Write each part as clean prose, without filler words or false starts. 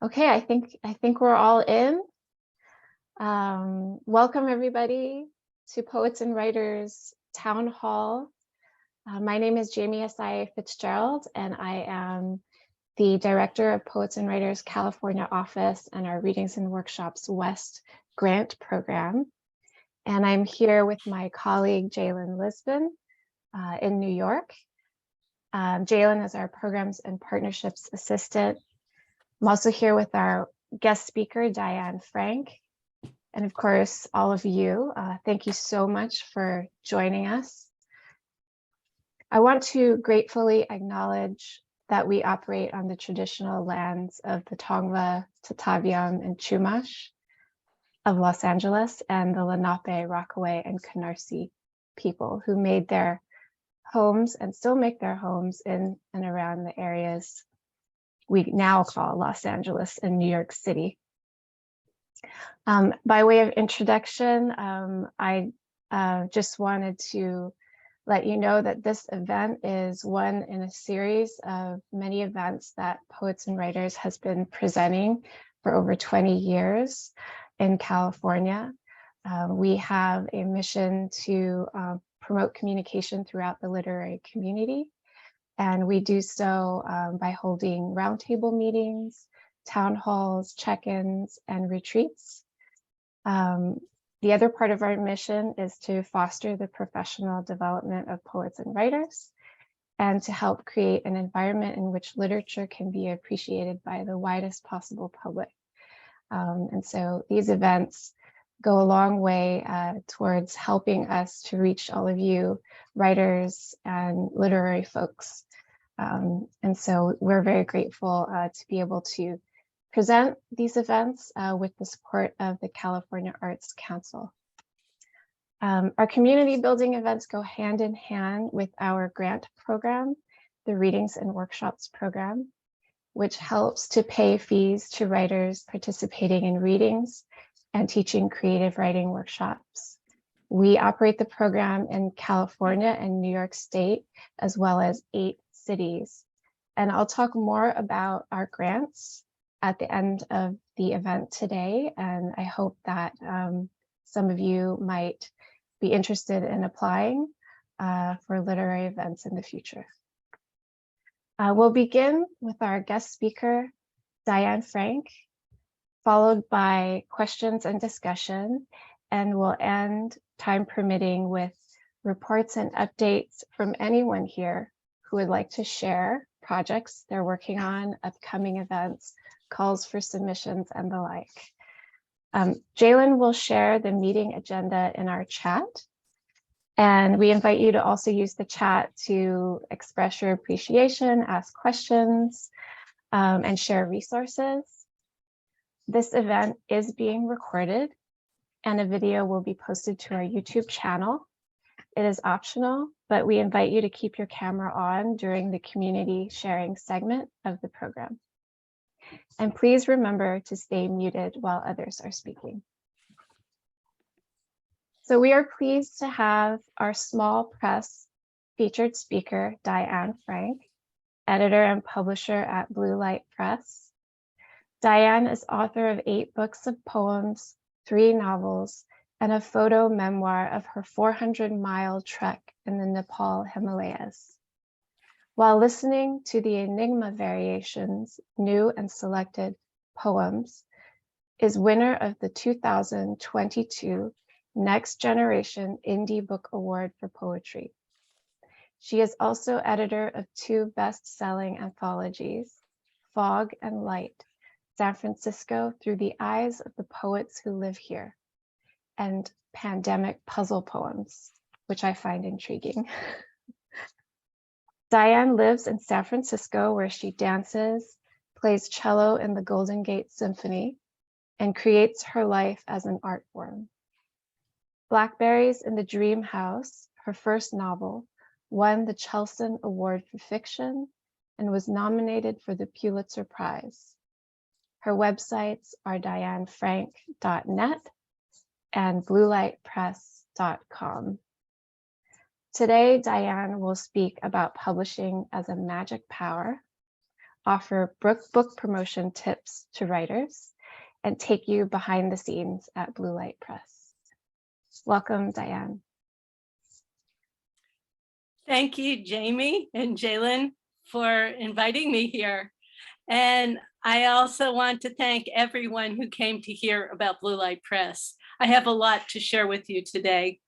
Okay, I think we're all in. Welcome everybody to Poets and Writers Town Hall. My name is Jamie Asaye FitzGerald, and I am the Director of Poets and Writers California office and our Readings and Workshops West grant program. And I'm here with my colleague, Jalen Lisbon in New York. Jalen is our Programs and Partnerships Assistant. I'm also here with our guest speaker, Diane Frank. And of course, all of you, thank you so much for joining us. I want to gratefully acknowledge that we operate on the traditional lands of the Tongva, Tataviam, and Chumash of Los Angeles and the Lenape, Rockaway, and Canarsie people who made their homes and still make their homes in and around the areas we now call Los Angeles and New York City. By way of introduction, I just wanted to let you know that this event is one in a series of many events that Poets and Writers has been presenting for over 20 years in California. We have a mission to promote communication throughout the literary community. And we do so by holding roundtable meetings, town halls, check-ins, and retreats. The other part of our mission is to foster the professional development of poets and writers and to help create an environment in which literature can be appreciated by the widest possible public. And so these events go a long way towards helping us to reach all of you writers and literary folks. And so we're very grateful to be able to present these events with the support of the California Arts Council. Our community building events go hand in hand with our grant program, the Readings and Workshops program, which helps to pay fees to writers participating in readings and teaching creative writing workshops. We operate the program in California and New York State, as well as 8 cities. And I'll talk more about our grants at the end of the event today. And I hope that some of you might be interested in applying for literary events in the future. We'll begin with our guest speaker, Diane Frank, followed by questions and discussion, and we'll end, time permitting, with reports and updates from anyone here who would like to share projects they're working on, upcoming events, calls for submissions, and the like. Jalen will share the meeting agenda in our chat, and we invite you to also use the chat to express your appreciation, ask questions, and share resources. This event is being recorded, and a video will be posted to our YouTube channel. It is optional, but we invite you to keep your camera on during the community sharing segment of the program. And please remember to stay muted while others are speaking. So we are pleased to have our small press featured speaker, Diane Frank, editor and publisher at Blue Light Press. Diane is author of 8 books of poems, 3 novels, and a photo memoir of her 400-mile trek in the Nepal Himalayas. While listening to the Enigma Variations, new and selected poems, is winner of the 2022 Next Generation Indie Book Award for Poetry. She is also editor of 2 best-selling anthologies, Fog and Light, San Francisco Through the Eyes of the Poets Who Live Here, and Pandemic Puzzle Poems, which I find intriguing. Diane lives in San Francisco, where she dances, plays cello in the Golden Gate Symphony, and creates her life as an art form. Blackberries in the Dream House, her first novel, won the Chelson Award for Fiction and was nominated for the Pulitzer Prize. Her websites are dianefrank.net and bluelightpress.com. Today, Diane will speak about publishing as a magic power, offer book promotion tips to writers, and take you behind the scenes at Blue Light Press. Welcome, Diane. Thank you, Jamie and Jalen, for inviting me here. And I also want to thank everyone who came to hear about Blue Light Press. I have a lot to share with you today.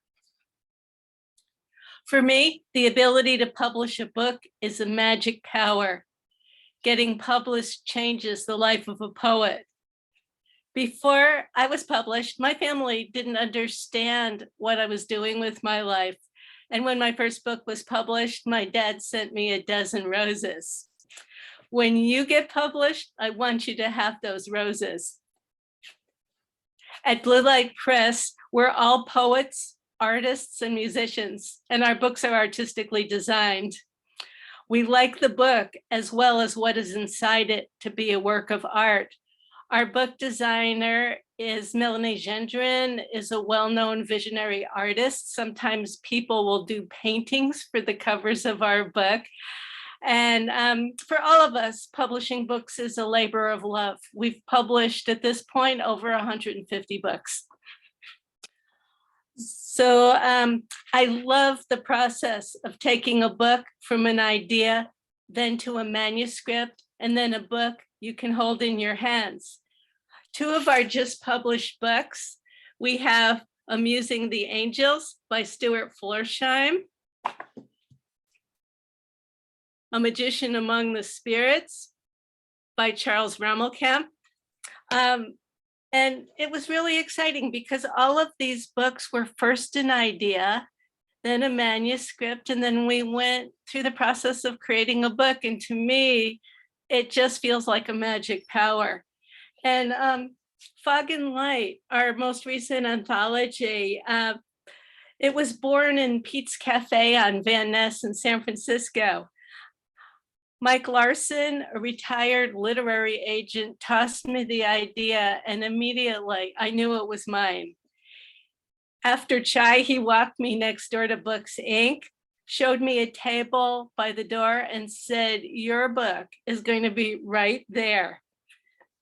For me, the ability to publish a book is a magic power. Getting published changes the life of a poet. Before I was published, my family didn't understand what I was doing with my life. And when my first book was published, my dad sent me a dozen roses. When you get published, I want you to have those roses. At Blue Light Press, we're all poets, artists, and musicians, and our books are artistically designed. We like the book as well as what is inside it to be a work of art. Our book designer is Melanie Gendron, is a well-known visionary artist. Sometimes people will do paintings for the covers of our book. And for all of us, publishing books is a labor of love. We've published at this point over 150 books. So I love the process of taking a book from an idea, then to a manuscript, and then a book you can hold in your hands. Two of our just published books, we have Amusing the Angels by Stuart Florsheim, A Magician Among the Spirits by Charles Rammelkamp. And it was really exciting because all of these books were first an idea, then a manuscript, and then we went through the process of creating a book. And to me, it just feels like a magic power. And Fog and Light, our most recent anthology, it was born in Pete's Cafe on Van Ness in San Francisco. Mike Larson, a retired literary agent, tossed me the idea, and immediately I knew it was mine. After chai, he walked me next door to Books Inc., showed me a table by the door and said, "Your book is going to be right there."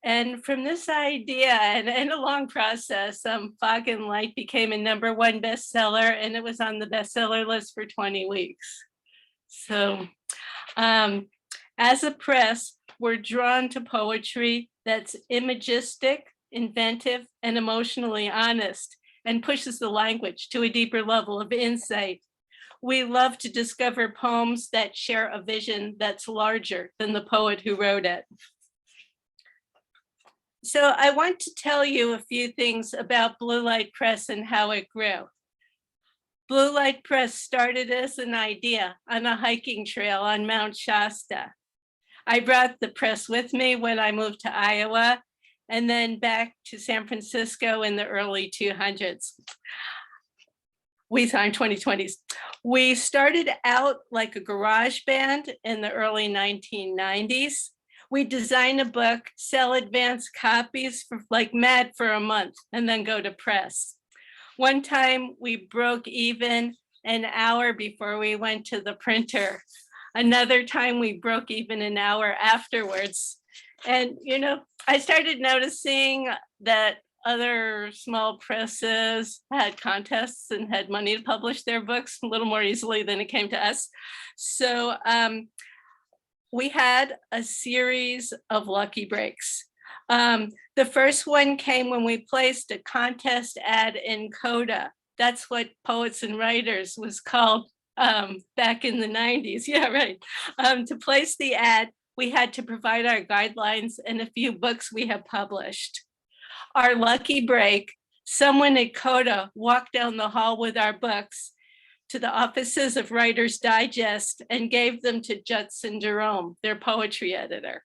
And from this idea and a long process, Fog and Light became a #1 bestseller, and it was on the bestseller list for 20 weeks. So as a press, we're drawn to poetry that's imagistic, inventive, and emotionally honest, and pushes the language to a deeper level of insight. We love to discover poems that share a vision that's larger than the poet who wrote it. So I want to tell you a few things about Blue Light Press and how it grew. Blue Light Press started as an idea on a hiking trail on Mount Shasta. I brought the press with me when I moved to Iowa and then back to San Francisco in the early 2020s. We started out like a garage band in the early 1990s. We design a book, sell advanced copies for like mad for a month, and then go to press. One time we broke even an hour before we went to the printer. Another time we broke even an hour afterwards. And, you know, I started noticing that other small presses had contests and had money to publish their books a little more easily than it came to us. So we had a series of lucky breaks. The first one came when we placed a contest ad in Coda. That's what Poets and Writers was called back in the 90s. Yeah, right. To place the ad, we had to provide our guidelines and a few books we have published. Our lucky break, someone at Coda walked down the hall with our books to the offices of Writer's Digest and gave them to Judson Jerome, their poetry editor.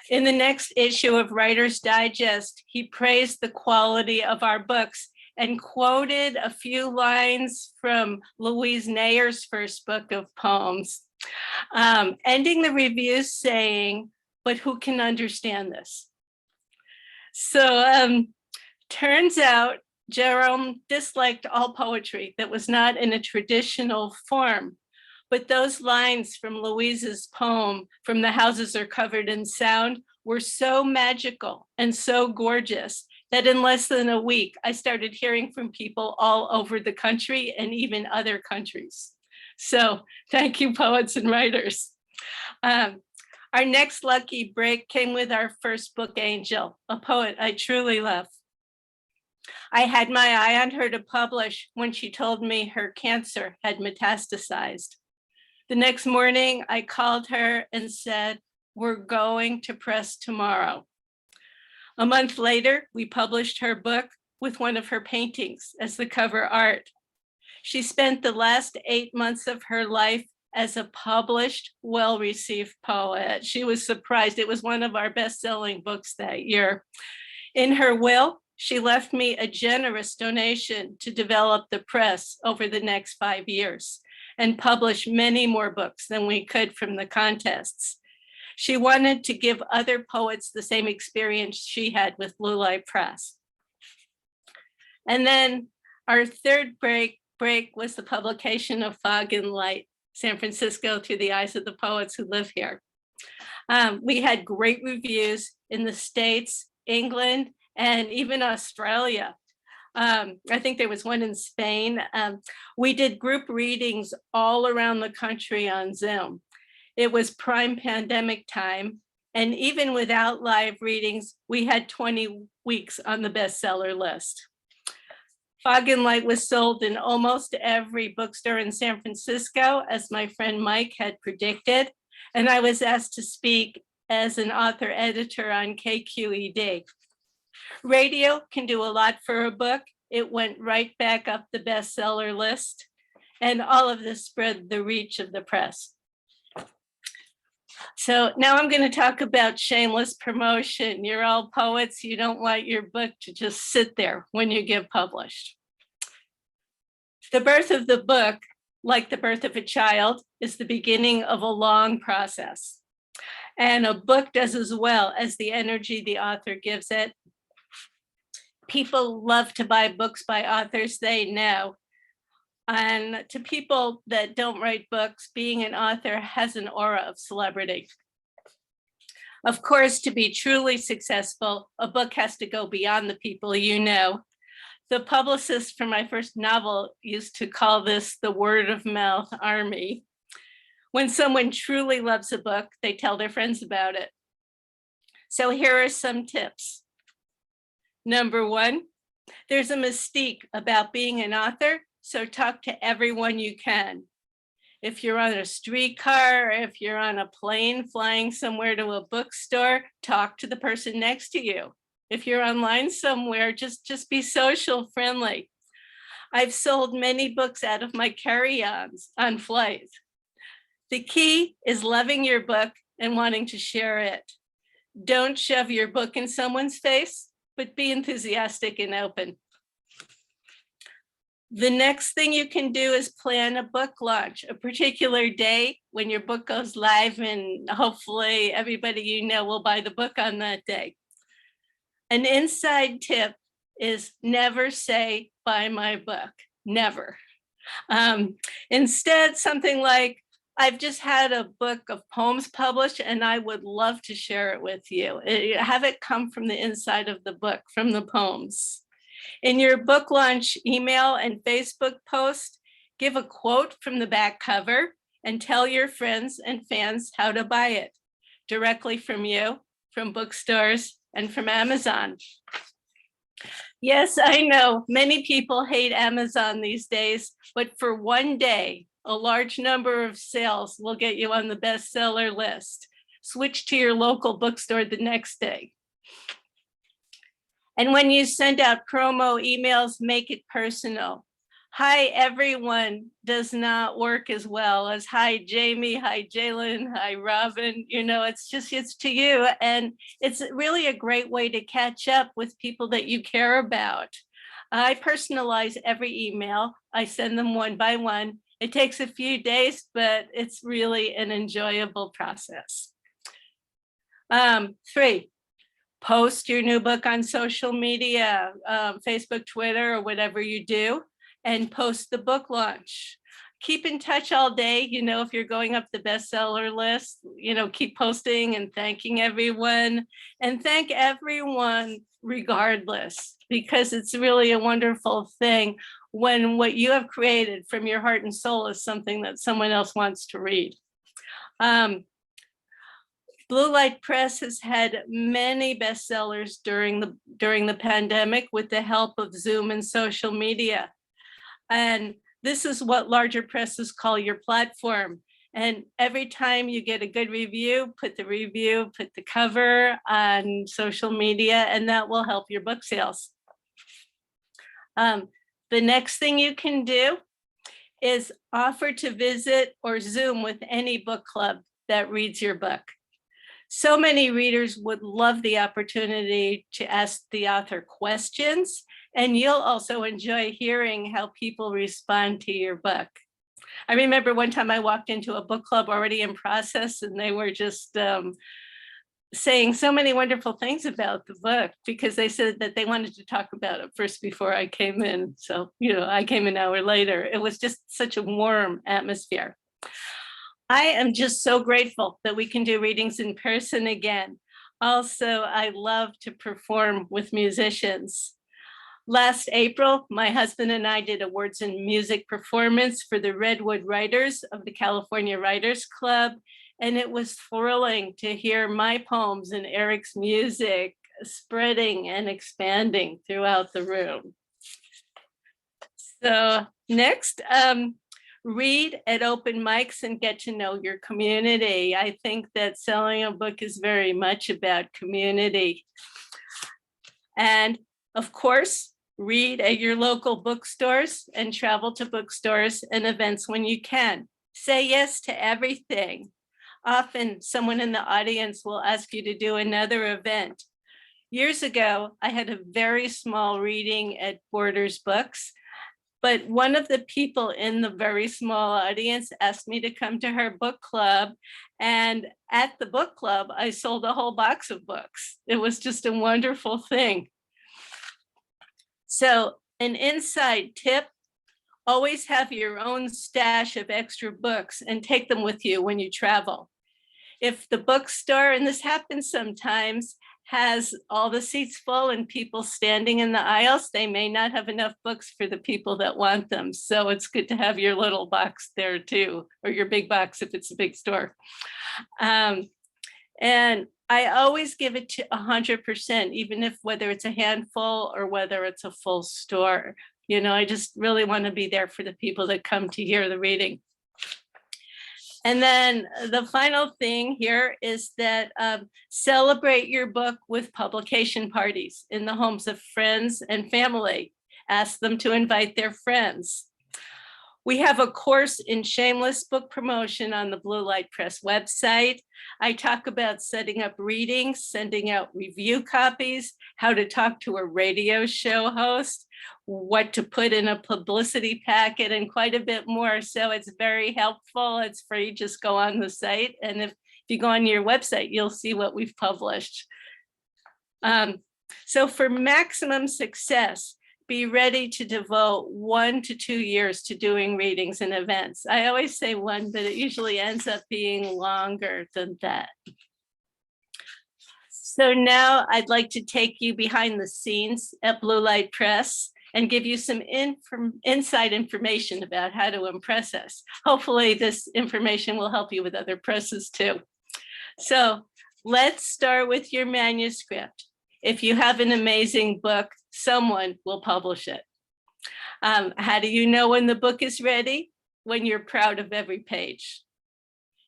In the next issue of Writer's Digest, he praised the quality of our books and quoted a few lines from Louise Nayer's first book of poems, ending the review saying, "But who can understand this?" So turns out Jerome disliked all poetry that was not in a traditional form. But those lines from Louise's poem, "From the Houses Are Covered in Sound," were so magical and so gorgeous that in less than a week, I started hearing from people all over the country and even other countries. So thank you, poets and writers. Our next lucky break came with our first book, Angel, a poet I truly love. I had my eye on her to publish when she told me her cancer had metastasized. The next morning, I called her and said, "We're going to press tomorrow." A month later, we published her book with one of her paintings as the cover art. She spent the last 8 months of her life as a published, well-received poet. She was surprised. It was one of our best-selling books that year. In her will, she left me a generous donation to develop the press over the next 5 years and publish many more books than we could from the contests. She wanted to give other poets the same experience she had with Blue Light Press. And then our third break was the publication of Fog and Light, San Francisco Through the Eyes of the Poets Who Live Here. We had great reviews in the States, England, and even Australia. I think there was one in Spain. We did group readings all around the country on Zoom. It was prime pandemic time, and even without live readings, we had 20 weeks on the bestseller list. Fog and Light was sold in almost every bookstore in San Francisco, as my friend Mike had predicted, and I was asked to speak as an author editor on KQED. Radio can do a lot for a book. It went right back up the bestseller list, and all of this spread the reach of the press. So now I'm going to talk about shameless promotion. You're all poets. You don't want your book to just sit there when you get published. The birth of the book, like the birth of a child, is the beginning of a long process. And a book does as well as the energy the author gives it. People love to buy books by authors they know. And to people that don't write books, being an author has an aura of celebrity. Of course, to be truly successful, a book has to go beyond the people you know. The publicist for my first novel used to call this the word of mouth army. When someone truly loves a book, they tell their friends about it. So here are some tips. Number one, there's a mystique about being an author, so talk to everyone you can. If you're on a streetcar, if you're on a plane flying somewhere to a bookstore, talk to the person next to you. If you're online somewhere, just be social friendly. I've sold many books out of my carry-ons on flights. The key is loving your book and wanting to share it. Don't shove your book in someone's face, but be enthusiastic and open. The next thing you can do is plan a book launch, a particular day when your book goes live, and hopefully everybody you know will buy the book on that day. An inside tip is never say, "Buy my book," never. Instead, something like, "I've just had a book of poems published and I would love to share it with you." Have it come from the inside of the book, from the poems. In your book launch email and Facebook post, give a quote from the back cover and tell your friends and fans how to buy it directly from you, from bookstores, and from Amazon. Yes, I know many people hate Amazon these days, but for one day, a large number of sales will get you on the bestseller list. Switch to your local bookstore the next day. And when you send out promo emails, make it personal. "Hi, everyone" does not work as well as "Hi, Jamie, hi, Jalen, hi, Robin." You know, it's to you. And it's really a great way to catch up with people that you care about. I personalize every email. I send them one by one. It takes a few days, but it's really an enjoyable process. 3, post your new book on social media, Facebook, Twitter, or whatever you do, and post the book launch. keep in touch all day. If you're going up the bestseller list, keep posting and thanking everyone, and thank everyone regardless, because it's really a wonderful thing when what you have created from your heart and soul is something that someone else wants to read. Blue Light Press has had many bestsellers during the pandemic with the help of Zoom and social media. And this is what larger presses call your platform. And every time you get a good review, put the cover on social media, and that will help your book sales. The next thing you can do is offer to visit or Zoom with any book club that reads your book. So many readers would love the opportunity to ask the author questions, and you'll also enjoy hearing how people respond to your book. I remember one time I walked into a book club already in process, and they were just saying so many wonderful things about the book, because they said that they wanted to talk about it first before I came in. So, I came an hour later. It was just such a warm atmosphere. I am just so grateful that we can do readings in person again. Also, I love to perform with musicians. Last April, my husband and I did a words and music performance for the Redwood Writers of the California Writers Club, and it was thrilling to hear my poems and Eric's music spreading and expanding throughout the room. So next, read at open mics and get to know your community. I think that selling a book is very much about community. And of course, read at your local bookstores and travel to bookstores and events when you can. Say yes to everything. Often someone in the audience will ask you to do another event. Years ago, I had a very small reading at Borders Books, but one of the people in the very small audience asked me to come to her book club. And at the book club, I sold a whole box of books. It was just a wonderful thing. So an inside tip, always have your own stash of extra books and take them with you when you travel. If the bookstore, and this happens sometimes, has all the seats full and people standing in the aisles, they may not have enough books for the people that want them. So it's good to have your little box there too, or your big box if it's a big store. And I always give it to 100%, even if whether it's a handful or whether it's a full store. I just really want to be there for the people that come to hear the reading. And then the final thing here is that celebrate your book with publication parties in the homes of friends and family. Ask them to invite their friends. We have a course in shameless book promotion on the Blue Light Press website. I talk about setting up readings, sending out review copies, how to talk to a radio show host, what to put in a publicity packet, and quite a bit more. So it's very helpful. It's free. Just go on the site. And if you go on your website, you'll see what we've published. So for maximum success, be ready to devote 1 to 2 years to doing readings and events. I always say 1, but it usually ends up being longer than that. So now I'd like to take you behind the scenes at Blue Light Press and give you some inside information about how to impress us. Hopefully this information will help you with other presses too. So let's start with your manuscript. If you have an amazing book, someone will publish it. How do you know when the book is ready? When you're proud of every page.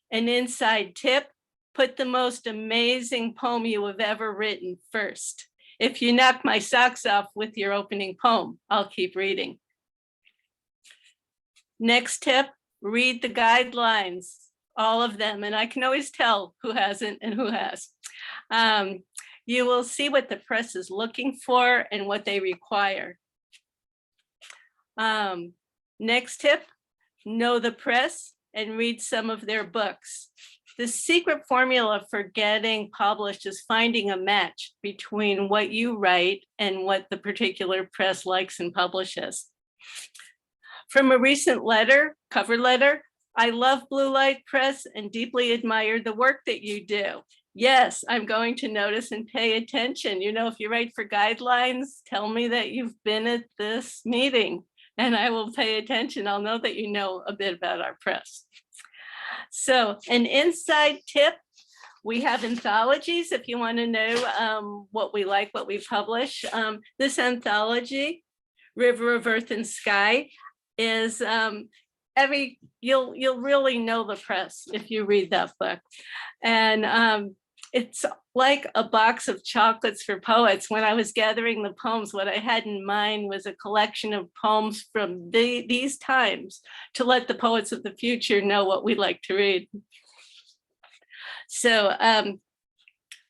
An inside tip, put the most amazing poem you have ever written first. If you knock my socks off with your opening poem, I'll keep reading. Next tip, read the guidelines, all of them, and I can always tell who hasn't and who has. You will see what the press is looking for and what they require. Next tip, know the press and read some of their books. The secret formula for getting published is finding a match between what you write and what the particular press likes and publishes. From a recent cover letter, I love Blue Light Press and deeply admire the work that you do. Yes, I'm going to notice and pay attention. You know, if you write for guidelines, tell me that you've been at this meeting and I will pay attention. I'll know that you know a bit about our press. So an inside tip, we have anthologies if you want to know what we like, what we publish. This anthology, River of Earth and Sky, is you'll really know the press if you read that book. And it's like a box of chocolates for poets. When I was gathering the poems, what I had in mind was a collection of poems from these times to let the poets of the future know what we like to read. So a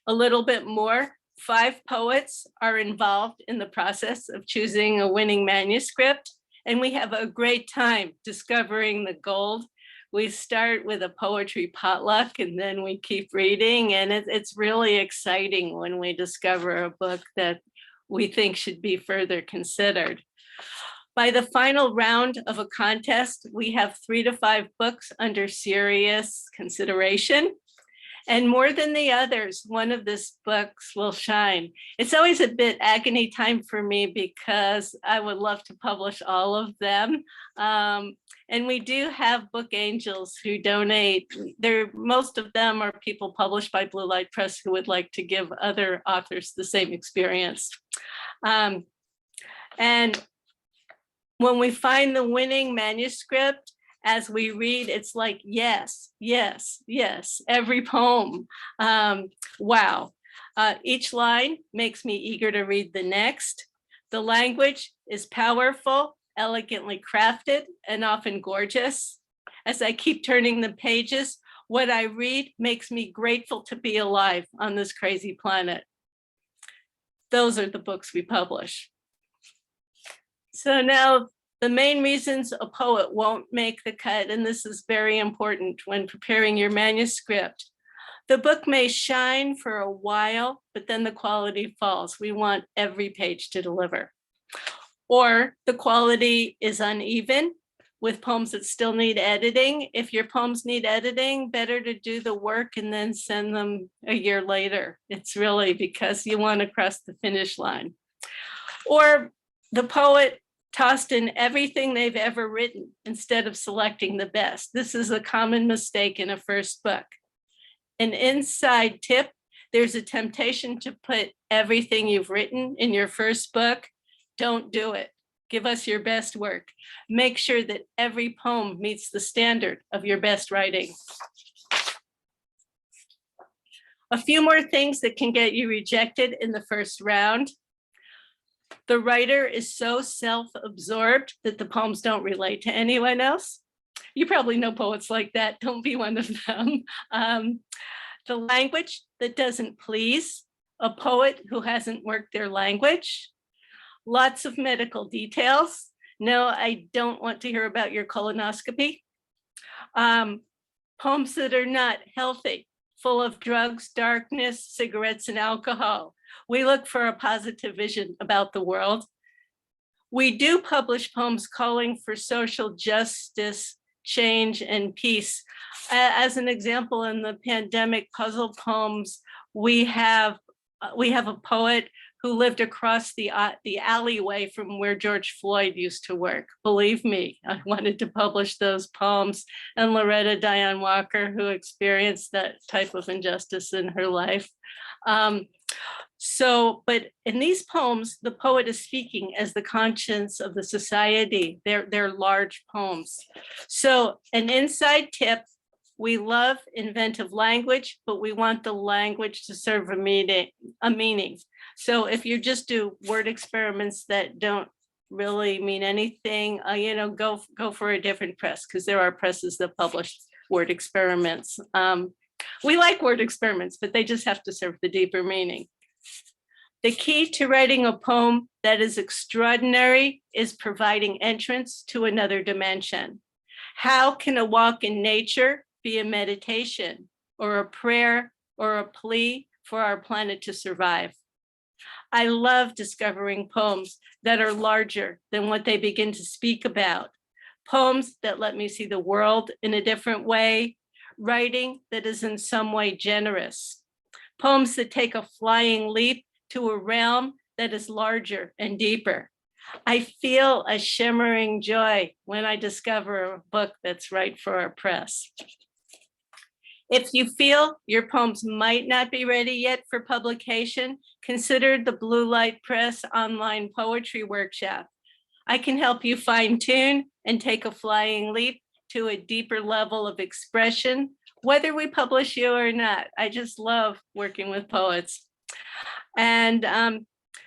little bit more, 5 poets are involved in the process of choosing a winning manuscript, and we have a great time discovering the gold. We start with a poetry potluck and then we keep reading, and it's really exciting when we discover a book that we think should be further considered. By the final round of a contest, we have 3 to 5 books under serious consideration. And more than the others, one of these books will shine. It's always a bit agony time for me because I would love to publish all of them. And we do have book angels who donate. Most of them are people published by Blue Light Press who would like to give other authors the same experience. And when we find the winning manuscript, as we read, it's like, yes, yes, yes, every poem. Wow. Each line makes me eager to read the next. The language is powerful, elegantly crafted, and often gorgeous. As I keep turning the pages, what I read makes me grateful to be alive on this crazy planet. Those are the books we publish. So now, the main reasons a poet won't make the cut, and this is very important when preparing your manuscript. The book may shine for a while, but then the quality falls. We want every page to deliver. Or the quality is uneven with poems that still need editing. If your poems need editing, better to do the work and then send them a year later. It's really because you want to cross the finish line. Or the poet tossed in everything they've ever written instead of selecting the best. This is a common mistake in a first book. An inside tip, there's a temptation to put everything you've written in your first book. Don't do it. Give us your best work. Make sure that every poem meets the standard of your best writing. A few more things that can get you rejected in the first round. The writer is so self-absorbed that the poems don't relate to anyone else. You probably know poets like that. Don't be one of them. The language that doesn't please a poet who hasn't worked their language. Lots of medical details. No, I don't want to hear about your colonoscopy. Poems that are not healthy, full of drugs, darkness, cigarettes, and alcohol. We look for a positive vision about the world. We do publish poems calling for social justice, change, and peace. As an example, in the pandemic puzzle poems, we have a poet who lived across the alleyway from where George Floyd used to work. Believe me, I wanted to publish those poems. And Loretta Diane Walker, who experienced that type of injustice in her life. But in these poems, the poet is speaking as the conscience of the society. They're large poems. So an inside tip, we love inventive language, but we want the language to serve a meaning. So if you just do word experiments that don't really mean anything, go for a different press, because there are presses that publish word experiments. We like word experiments, but they just have to serve the deeper meaning. The key to writing a poem that is extraordinary is providing entrance to another dimension. How can a walk in nature be a meditation or a prayer or a plea for our planet to survive? I love discovering poems that are larger than what they begin to speak about. poems that let me see the world in a different way, writing that is in some way generous, poems that take a flying leap to a realm that is larger and deeper. I feel a shimmering joy when I discover a book that's right for our press. If you feel your poems might not be ready yet for publication, consider the Blue Light Press online poetry workshop. I can help you fine tune and take a flying leap to a deeper level of expression, whether we publish you or not. I just love working with poets. And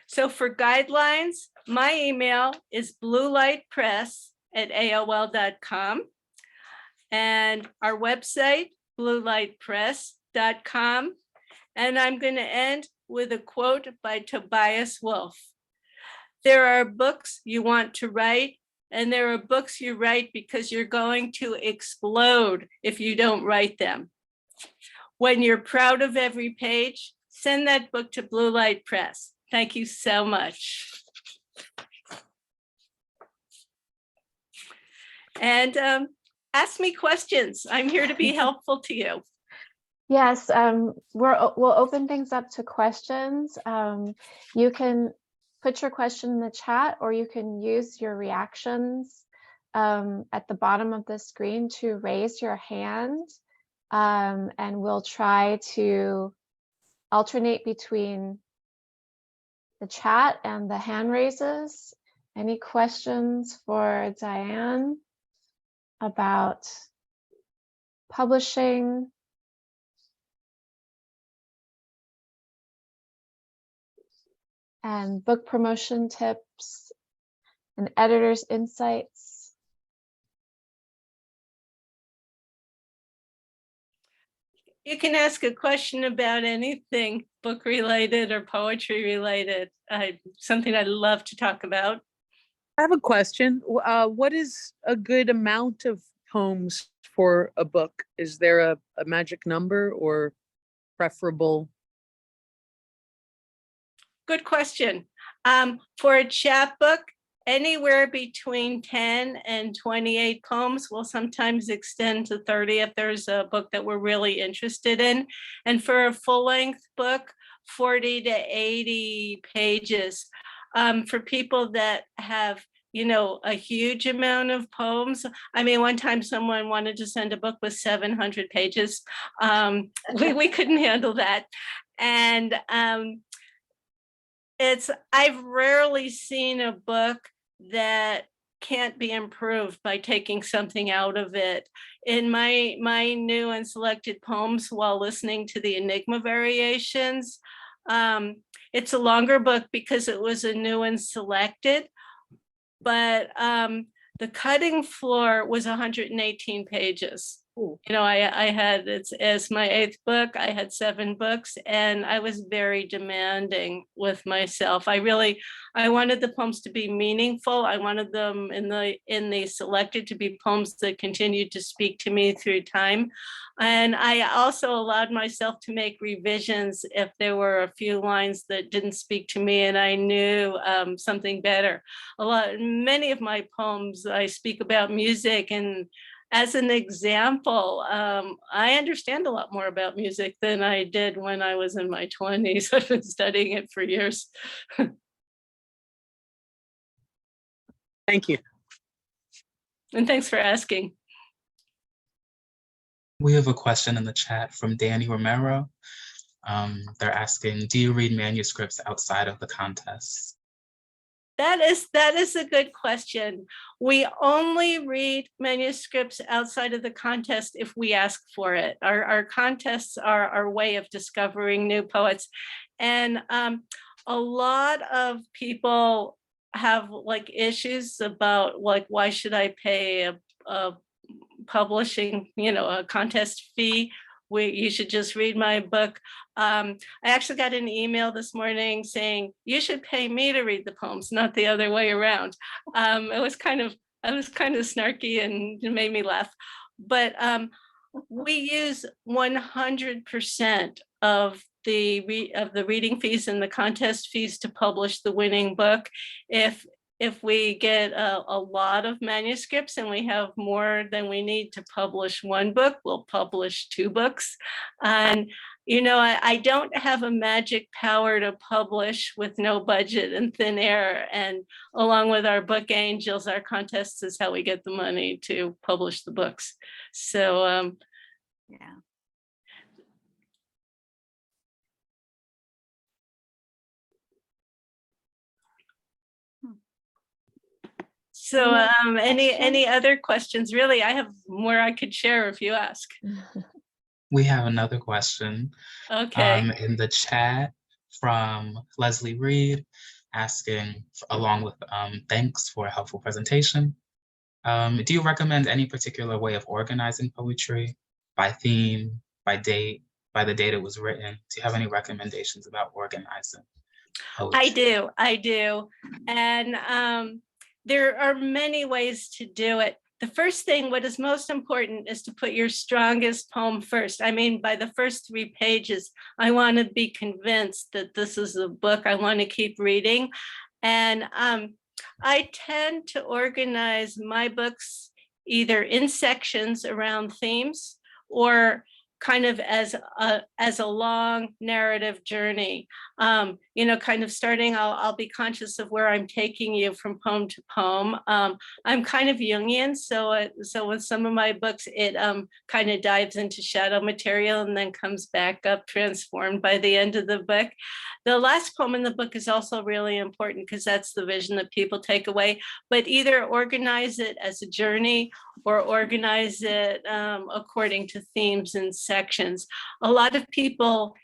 so for guidelines, my email is bluelightpress@aol.com. And our website, bluelightpress.com. And I'm going to end with a quote by Tobias Wolff. There are books you want to write, and there are books you write because you're going to explode if you don't write them. When you're proud of every page, send that book to Blue Light Press. Thank you so much. And ask me questions. I'm here to be helpful to you. Yes, we'll open things up to questions. You can put your question in the chat, or you can use your reactions at the bottom of the screen to raise your hand, and we'll try to alternate between the chat and the hand raises. Any questions for Diane about publishing? And book promotion tips and editor's insights? You can ask a question about anything book related or poetry related. Something I love to talk about. I have a question. What is a good amount of poems for a book? Is there a magic number or preferable? Good question. For a chapbook, anywhere between 10 and 28 poems will sometimes extend to 30 if there's a book that we're really interested in. And for a full-length book, 40 to 80 pages. For people that have, a huge amount of poems. I mean, one time someone wanted to send a book with 700 pages. We couldn't handle that. And I've rarely seen a book that can't be improved by taking something out of it. In my new and selected poems while listening to the Enigma variations, it's a longer book because it was a new and selected, but the cutting floor was 118 pages. Ooh. I had, it's as my 8th book, I had 7 books, and I was very demanding with myself. I wanted the poems to be meaningful. I wanted them in the selected to be poems that continued to speak to me through time. And I also allowed myself to make revisions if there were a few lines that didn't speak to me and I knew something better. Many of my poems, I speak about music, and as an example, I understand a lot more about music than I did when I was in my 20s. I've been studying it for years. Thank you. And thanks for asking. We have a question in the chat from Danny Romero. They're asking, do you read manuscripts outside of the contests? That is a good question. We only read manuscripts outside of the contest if we ask for it. Our contests are our way of discovering new poets. And a lot of people have issues about why should I pay a publishing, a contest fee? You should just read my book. I actually got an email this morning saying you should pay me to read the poems, not the other way around. I was kind of snarky and it made me laugh. But we use 100% of the reading fees and the contest fees to publish the winning book. If if we get a lot of manuscripts and we have more than we need to publish one book, we'll publish 2 books. And, you know, I don't have a magic power to publish with no budget and thin air. And along with our book angels, our contests is how we get the money to publish the books. So, Yeah. so Any any other questions? Really, I have more I could share if you ask. We have another question Okay. in the chat from Leslie Reed asking, along with thanks for a helpful presentation. Do you recommend any particular way of organizing poetry by theme, by date, by the date it was written? Do you have any recommendations about organizing poetry? I do. And there are many ways to do it. The first thing, what is most important is to put your strongest poem first. I mean, by the first 3 pages, I want to be convinced that this is a book I want to keep reading. And I tend to organize my books either in sections around themes or kind of as a long narrative journey. You know, kind of starting, I'll be conscious of where I'm taking you from poem to poem. I'm kind of Jungian, so with some of my books, it kind of dives into shadow material and then comes back up transformed by the end of the book. The last poem in the book is also really important because that's the vision that people take away, but either organize it as a journey or organize it according to themes and sections. A lot of people,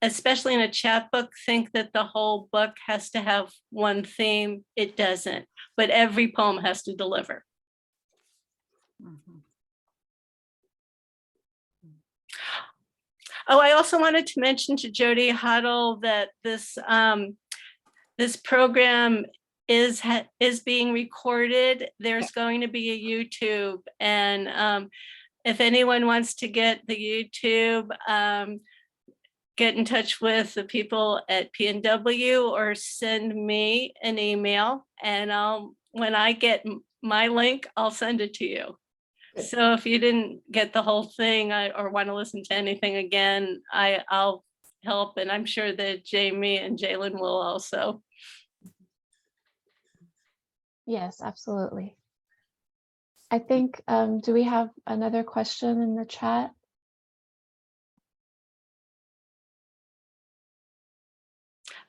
especially in a chat book, think that the whole book has to have one theme. It doesn't, but every poem has to deliver. Mhm. Oh, I also wanted to mention to Jody Huddle that this program is being recorded. There's going to be a YouTube, and if anyone wants to get the YouTube, get in touch with the people at PNW or send me an email, and when I get my link, I'll send it to you. Good. So if you didn't get the whole thing or want to listen to anything again, I'll help, and I'm sure that Jamie and Jalen will also. Yes, absolutely. I think, do we have another question in the chat?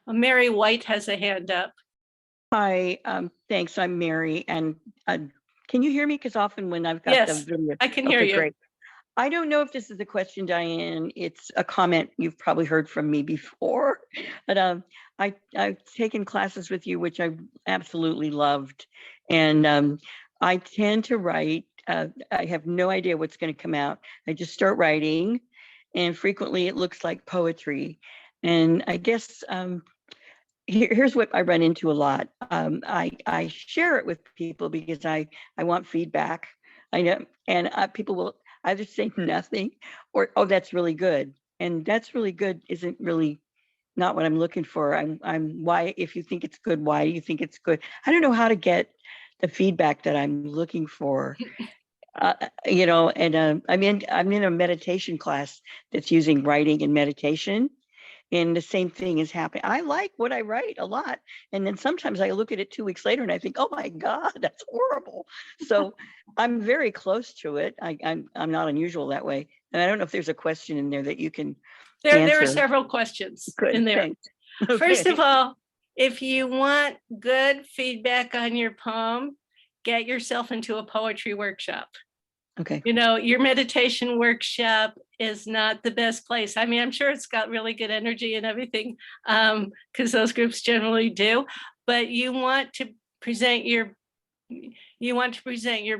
Mary White has a hand up. Hi, thanks. I'm Mary, and can you hear me? Because often when I've got Yes, the video, I can hear you. Great. I don't know if this is a question, Diane. It's a comment you've probably heard from me before, but I've taken classes with you, which I absolutely loved, and I tend to write. I have no idea what's going to come out. I just start writing, and frequently it looks like poetry, and I guess. Here's what I run into a lot. I share it with people because I want feedback. I know, and people will either say nothing or, oh, that's really good. And that's really good isn't really not what I'm looking for. I'm why, if you think it's good, why do you think it's good? I don't know how to get the feedback that I'm looking for. You know, and I'm in a meditation class that's using writing and meditation. And the same thing is happening. I like what I write a lot. And then sometimes I look at it 2 weeks later and I think, oh my God, that's horrible. So I'm very close to it. I'm not unusual that way. And I don't know if there's a question in there that you can There are answer. several questions Good, in there. thanks. First Okay. of all, if you want good feedback on your poem, get yourself into a poetry workshop. Okay. You know, your meditation workshop is not the best place. I mean, I'm sure it's got really good energy and everything, because those groups generally do, but you want to present your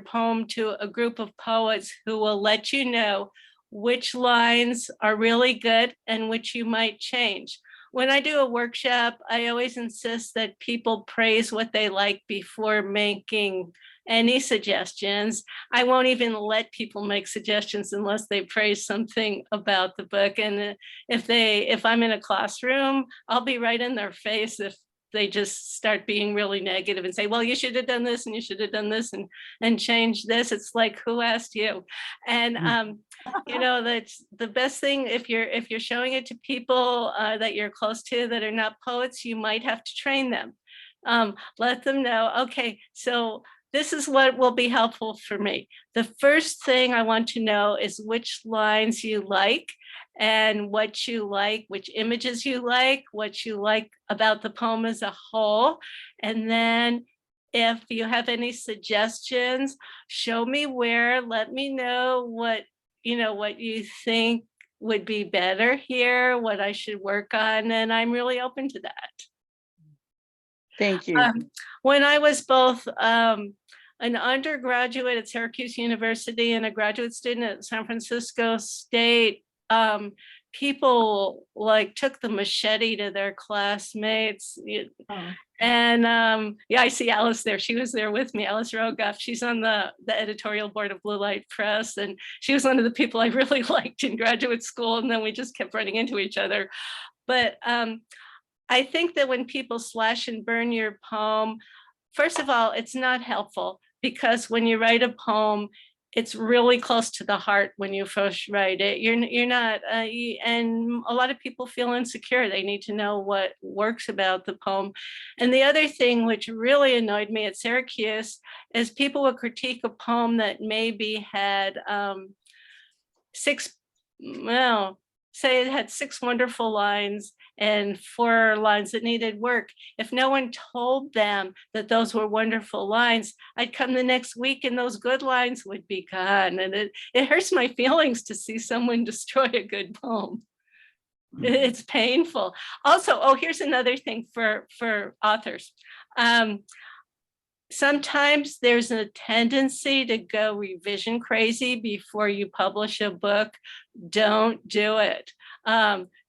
poem to a group of poets who will let you know which lines are really good and which you might change. When I do a workshop, I always insist that people praise what they like before making any suggestions. I won't even let people make suggestions unless they praise something about the book. And if I'm in a classroom, I'll be right in their face if they just start being really negative and say, well, you should have done this and you should have done this and change this. It's like, who asked you? And you know, that's the best thing. If you're showing it to people that you're close to that are not poets, you might have to train them. Let them know, okay, so this is what will be helpful for me. The first thing I want to know is which lines you like and what you like, which images you like, what you like about the poem as a whole. And then if you have any suggestions, show me where, let me know what you think would be better here, what I should work on, and I'm really open to that. Thank you. When I was both an undergraduate at Syracuse University and a graduate student at San Francisco State, people like took the machete to their classmates. And yeah, I see Alice there. She was there with me, Alice Rogoff. She's on the editorial board of Blue Light Press. And she was one of the people I really liked in graduate school. And then we just kept running into each other. But I think that when people slash and burn your poem, first of all, it's not helpful, because when you write a poem, it's really close to the heart when you first write it. You're not, and a lot of people feel insecure. They need to know what works about the poem. And the other thing which really annoyed me at Syracuse is people would critique a poem that maybe had say it had 6 wonderful lines and 4 lines that needed work. If no one told them that those were wonderful lines, I'd come the next week and those good lines would be gone. And it hurts my feelings to see someone destroy a good poem. It's painful. Also, here's another thing for authors. Sometimes there's a tendency to go revision crazy before you publish a book. Don't do it.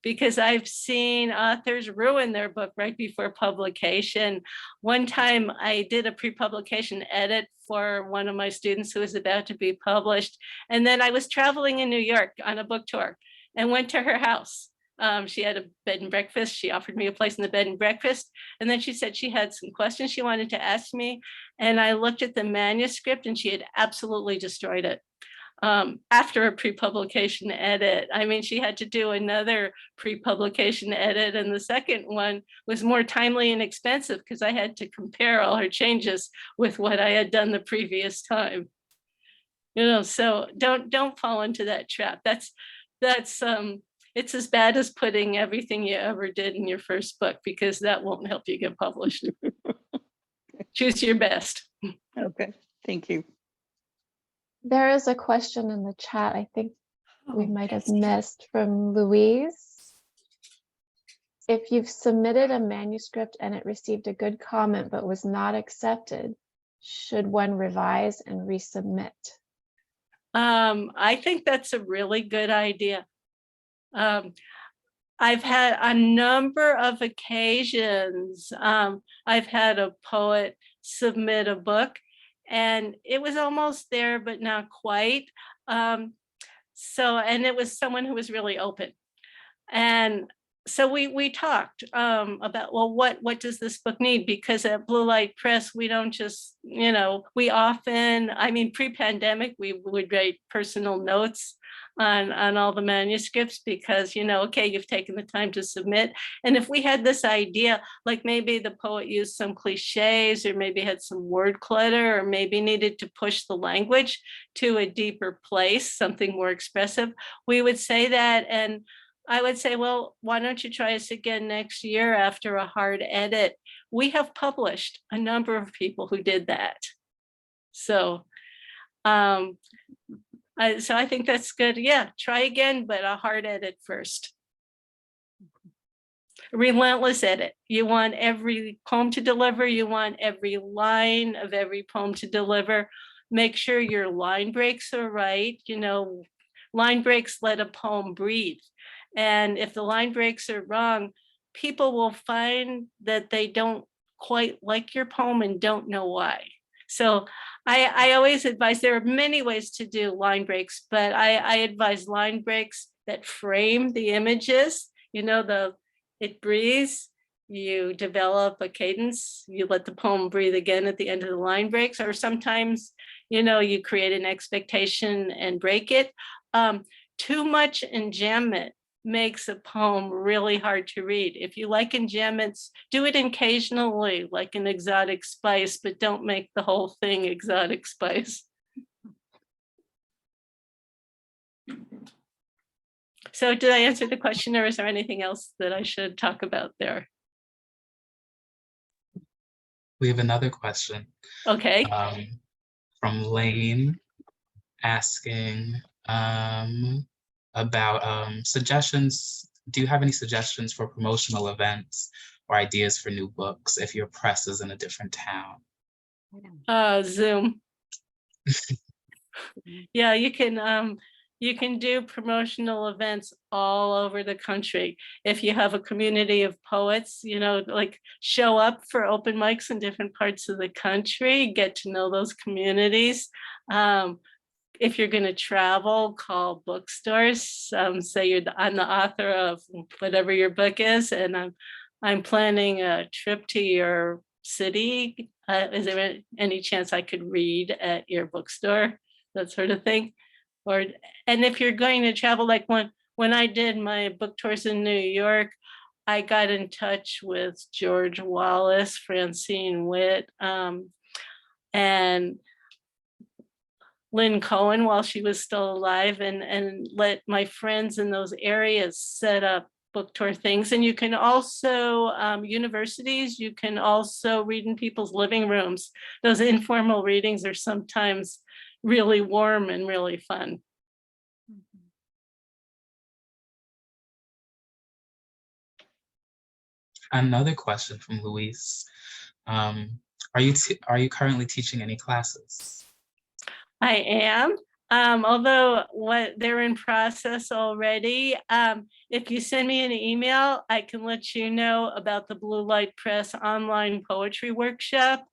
Because I've seen authors ruin their book right before publication. One time I did a pre-publication edit for one of my students who was about to be published. And then I was traveling in New York on a book tour and went to her house. She had a bed and breakfast. She offered me a place in the bed and breakfast. And then she said she had some questions she wanted to ask me. And I looked at the manuscript and she had absolutely destroyed it. After a pre-publication edit. I mean, she had to do another pre-publication edit, and the second one was more timely and expensive because I had to compare all her changes with what I had done the previous time. So don't fall into that trap. That's it's as bad as putting everything you ever did in your first book, because that won't help you get published. Choose your best. Okay, thank you. There is a question in the chat I think we might have missed from Louise. If you've submitted a manuscript and it received a good comment but was not accepted, should one revise and resubmit? I think that's a really good idea. I've had a number of occasions. I've had a poet submit a book and it was almost there, but not quite. And it was someone who was really open. And so we talked about, well, what does this book need? Because at Blue Light Press, we don't just, we often, pre-pandemic, we would write personal notes on all the manuscripts because, okay, you've taken the time to submit. And if we had this idea, like maybe the poet used some cliches or maybe had some word clutter or maybe needed to push the language to a deeper place, something more expressive, we would say that. And I would say, well, why don't you try us again next year after a hard edit? We have published a number of people who did that. So, so I think that's good. Yeah, try again, but a hard edit first. Relentless edit. You want every poem to deliver. You want every line of every poem to deliver. Make sure your line breaks are right. Line breaks let a poem breathe. And if the line breaks are wrong, people will find that they don't quite like your poem and don't know why. So I always advise, there are many ways to do line breaks, but I advise line breaks that frame the images, it breathes, you develop a cadence, you let the poem breathe again at the end of the line breaks, or sometimes, you create an expectation and break it. Too much enjambment makes a poem really hard to read. If you like enjambments, do it occasionally, like an exotic spice, but don't make the whole thing exotic spice. So did I answer the question, or is there anything else that I should talk about there? We have another question Okay. from Lane asking about suggestions. Do you have any suggestions for promotional events or ideas for new books if your press is in a different town? Zoom. Yeah, you can do promotional events all over the country. If you have a community of poets, like show up for open mics in different parts of the country, get to know those communities. If you're going to travel, call bookstores. Say I'm the author of whatever your book is, and I'm planning a trip to your city. Is there any chance I could read at your bookstore? That sort of thing. And if you're going to travel, like when I did my book tours in New York, I got in touch with George Wallace, Francine Witt, and Lynn Cohen while she was still alive, and let my friends in those areas set up book tour things. And you can also, universities, you can also read in people's living rooms. Those informal readings are sometimes really warm and really fun. Another question from Luis. Are you currently teaching any classes? I am, although they're in process already. If you send me an email, I can let you know about the Blue Light Press online poetry workshop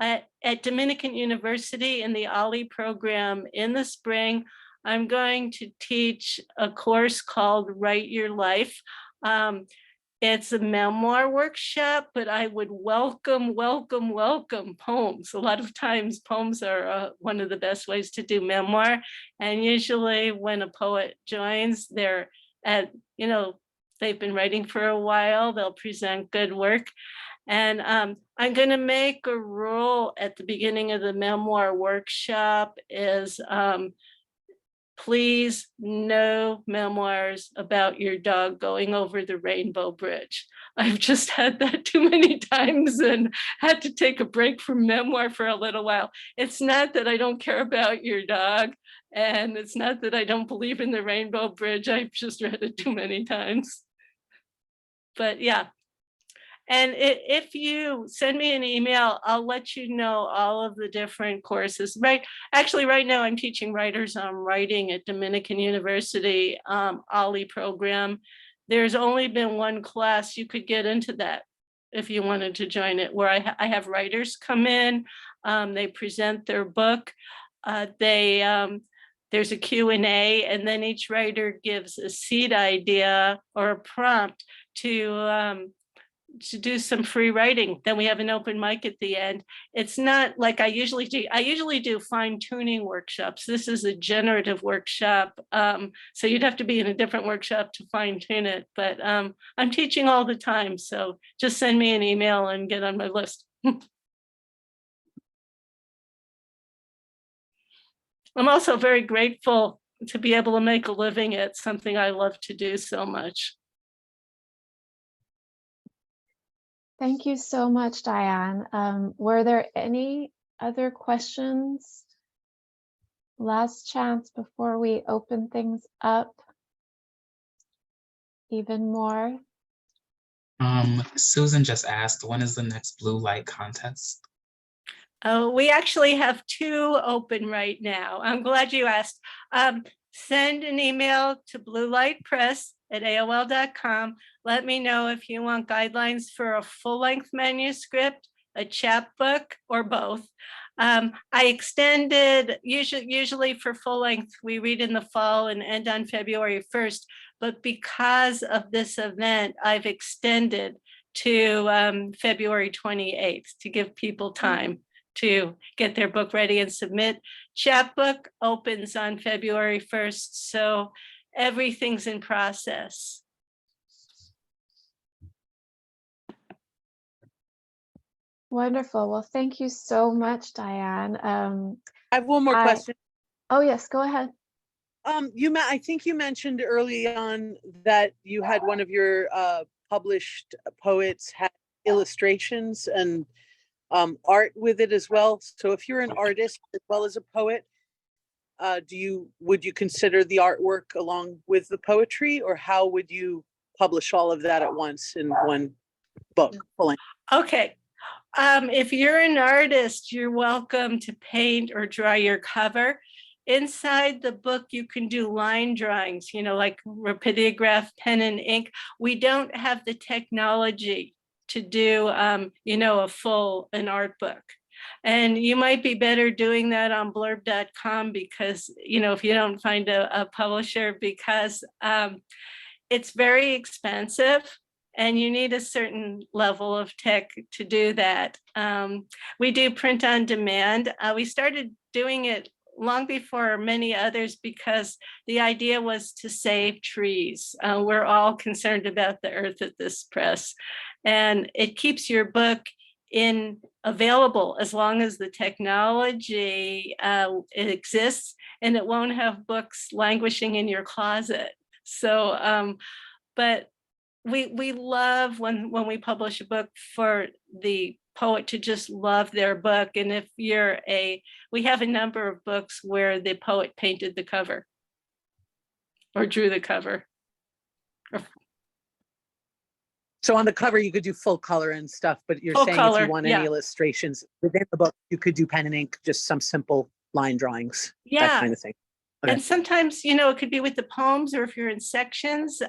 at Dominican University in the OLLI program in the spring. I'm going to teach a course called Write Your Life. It's a memoir workshop, but I would welcome poems. A lot of times poems are one of the best ways to do memoir. And usually when a poet joins, they've been writing for a while, they'll present good work. And I'm going to make a rule at the beginning of the memoir workshop is please, no memoirs about your dog going over the Rainbow Bridge. I've just had that too many times and had to take a break from memoir for a little while. It's not that I don't care about your dog, and it's not that I don't believe in the Rainbow Bridge. I've just read it too many times. But yeah. And if you send me an email, I'll let you know all of the different courses. Actually, right now I'm teaching writers on writing at Dominican University, OLLI program. There's only been one class. You could get into that if you wanted to join it, where I have writers come in, they present their book, there's a Q&A, and then each writer gives a seed idea or a prompt to do some free writing. Then we have an open mic at the end. It's not like I usually do. I usually do fine tuning workshops. This is a generative workshop. So you'd have to be in a different workshop to fine tune it. But I'm teaching all the time. So just send me an email and get on my list. I'm also very grateful to be able to make a living at something I love to do so much. Thank you so much, Diane. Were there any other questions? Last chance before we open things up even more. Susan just asked, when is the next Blue Light contest? We actually have 2 open right now. I'm glad you asked. Send an email to bluelightpress@aol.com. Let me know if you want guidelines for a full-length manuscript, a chapbook, or both. I extended, usually for full length, we read in the fall and end on February 1st, but because of this event, I've extended to February 28th to give people time to get their book ready and submit. Chapbook opens on February 1st, so everything's in process. Wonderful. Well, thank you so much, Diane. I have one more I- question. Oh, yes, go ahead. I think you mentioned early on that you had one of your published poets had illustrations and art with it as well. So if you're an artist as well as a poet, would you consider the artwork along with the poetry, or how would you publish all of that at once in one book? Okay. If you're an artist, you're welcome to paint or draw your cover. Inside the book, you can do line drawings, like rapidograph, pen and ink. We don't have the technology to do, an art book. And you might be better doing that on blurb.com because, if you don't find a publisher, because it's very expensive and you need a certain level of tech to do that. We do print on demand. We started doing it long before many others because the idea was to save trees. We're all concerned about the earth at this press, and it keeps your book available as long as the technology it exists, and it won't have books languishing in your closet. So, but we love when we publish a book for the poet to just love their book. And if we have a number of books where the poet painted the cover or drew the cover. So on the cover, you could do full color and stuff, but you're Full saying color, if you want yeah. any illustrations within the book, you could do pen and ink, just some simple line drawings, that Yeah. kind of thing. Okay. And sometimes, it could be with the poems, or if you're in sections.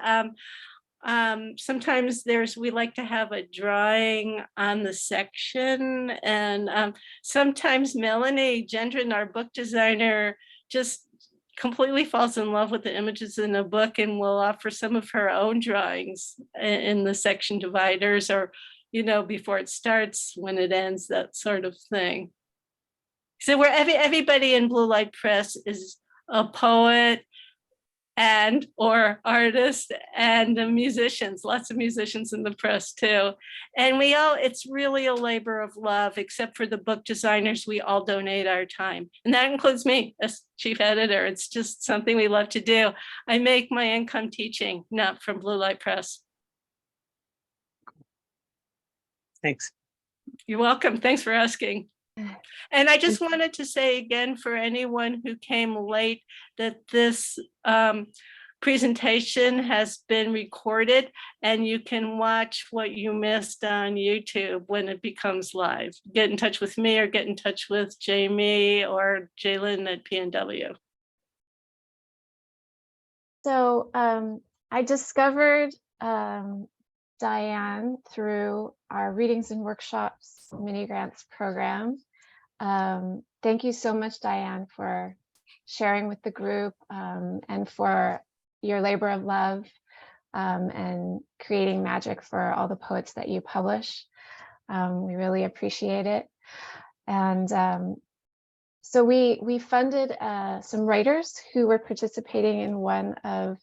Sometimes we like to have a drawing on the section, and sometimes Melanie Gendron, our book designer, just completely falls in love with the images in a book and will offer some of her own drawings in the section dividers, or before it starts, when it ends, that sort of thing. So where everybody in Blue Light Press is a poet and or artist and musicians, lots of musicians in the press too. And it's really a labor of love, except for the book designers, we all donate our time. And that includes me as chief editor. It's just something we love to do. I make my income teaching, not from Blue Light Press. Thanks. You're welcome. Thanks for asking. And I just wanted to say again, for anyone who came late, that this presentation has been recorded and you can watch what you missed on YouTube when it becomes live. Get in touch with me or get in touch with Jamie or Jalen at PNW. So I discovered Diane through our Readings and Workshops mini grants program. Thank you so much, Diane, for sharing with the group and for your labor of love and creating magic for all the poets that you publish. We really appreciate it. And so we funded some writers who were participating in one of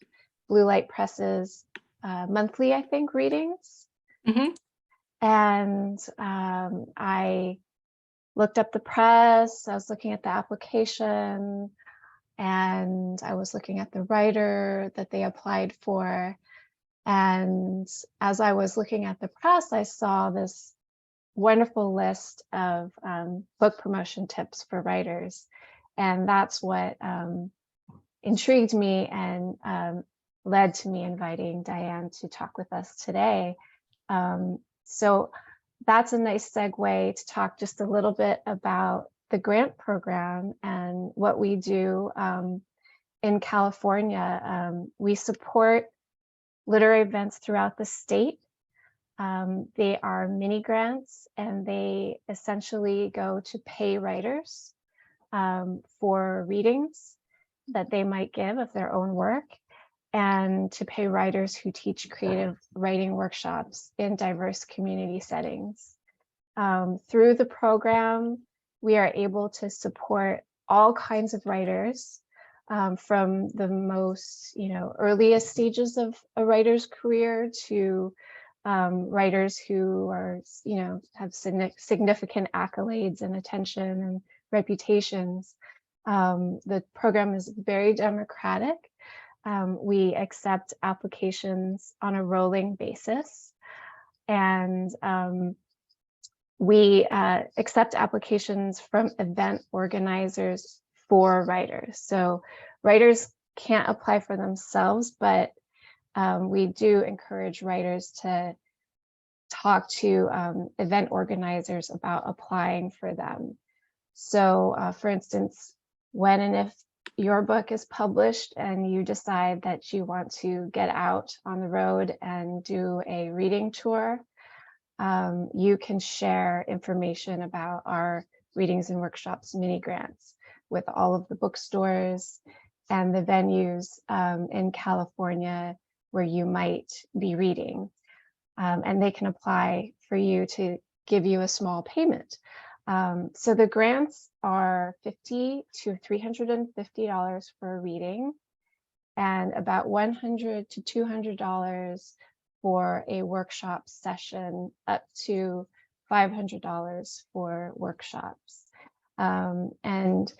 Blue Light Press's monthly, I think, readings. Mm-hmm. And I looked up the press, I was looking at the application, and I was looking at the writer that they applied for. And as I was looking at the press, I saw this wonderful list of book promotion tips for writers. And that's what intrigued me and led to me inviting Diane to talk with us today. So that's a nice segue to talk just a little bit about the grant program and what we do in California. We support literary events throughout the state. They are mini grants, and they essentially go to pay writers for readings that they might give of their own work. and to pay writers who teach creative writing workshops in diverse community settings. Through the program, we are able to support all kinds of writers, from the most, earliest stages of a writer's career to writers who are, have significant accolades and attention and reputations. The program is very democratic. We accept applications on a rolling basis, and we accept applications from event organizers for writers. So writers can't apply for themselves, but we do encourage writers to talk to event organizers about applying for them. So for instance, when and if your book is published and you decide that you want to get out on the road and do a reading tour, you can share information about our readings and workshops mini grants with all of the bookstores and the venues in California where you might be reading. And they can apply for you to give you a small payment. So the grants are $50 to $350 for a reading, and about $100 to $200 for a workshop session, up to $500 for workshops. And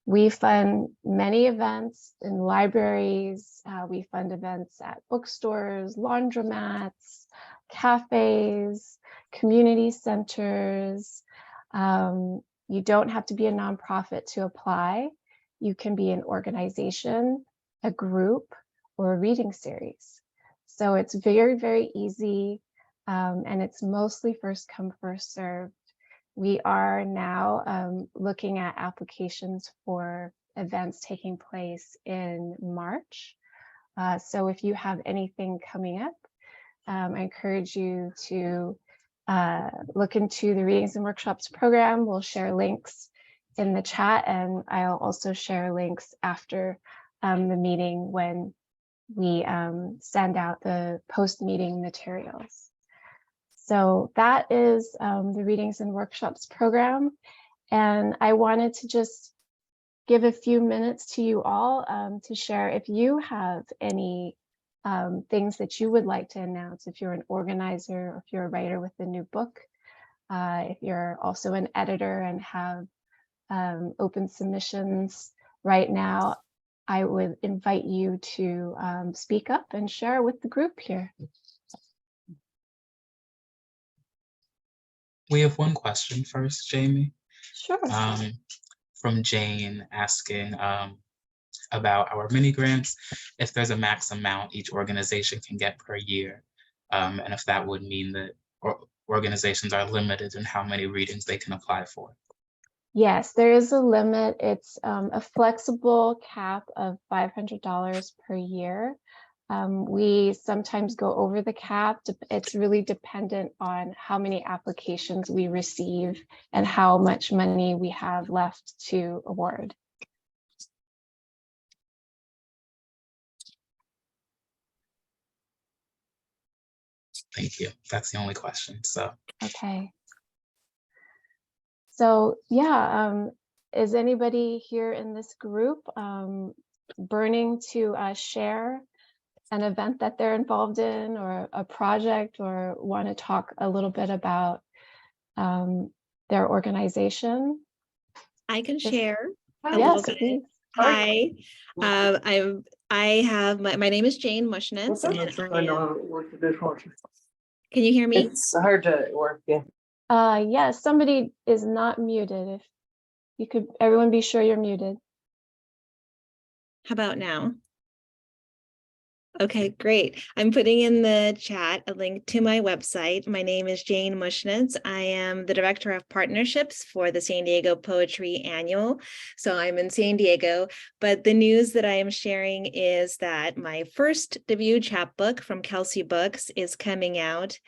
we fund many events in libraries. We fund events at bookstores, laundromats, cafes, community centers. You don't have to be a nonprofit to apply. You can be an organization, a group, or a reading series. So it's very, very easy, and it's mostly first come, first served. We are now looking at applications for events taking place in March. So if you have anything coming up, I encourage you to look into the Readings and Workshops program. We'll share links in the chat, and I'll also share links after the meeting when we send out the post-meeting materials. So that is the Readings and Workshops program. And I wanted to just give a few minutes to you all to share if you have any things that you would like to announce, if you're an organizer or if you're a writer with a new book, if you're also an editor and have open submissions right now, I would invite you to speak up and share with the group here. We have one question first, Jamie. Sure. From Jane asking about our mini grants, if there's a max amount each organization can get per year, and if that would mean that organizations are limited in how many readings they can apply for. Yes, there is a limit. It's a flexible cap of $500 per year. We sometimes go over the cap. It's really dependent on how many applications we receive and how much money we have left to award. Thank you. That's the only question. So. Okay. So yeah, is anybody here in this group burning to share an event that they're involved in, or a project, or want to talk a little bit about their organization? I can share a Yes, little bit. please. Hi, I have my name is Jane Mushnitz, and can you hear me? It's hard to work, yeah. Yes, somebody is not muted. If you could, everyone be sure you're muted. How about now? Okay, great. I'm putting in the chat a link to my website. My name is Jane Mushnitz. I am the Director of Partnerships for the San Diego Poetry Annual. So I'm in San Diego, but the news that I am sharing is that my first debut chapbook from Kelsey Books is coming out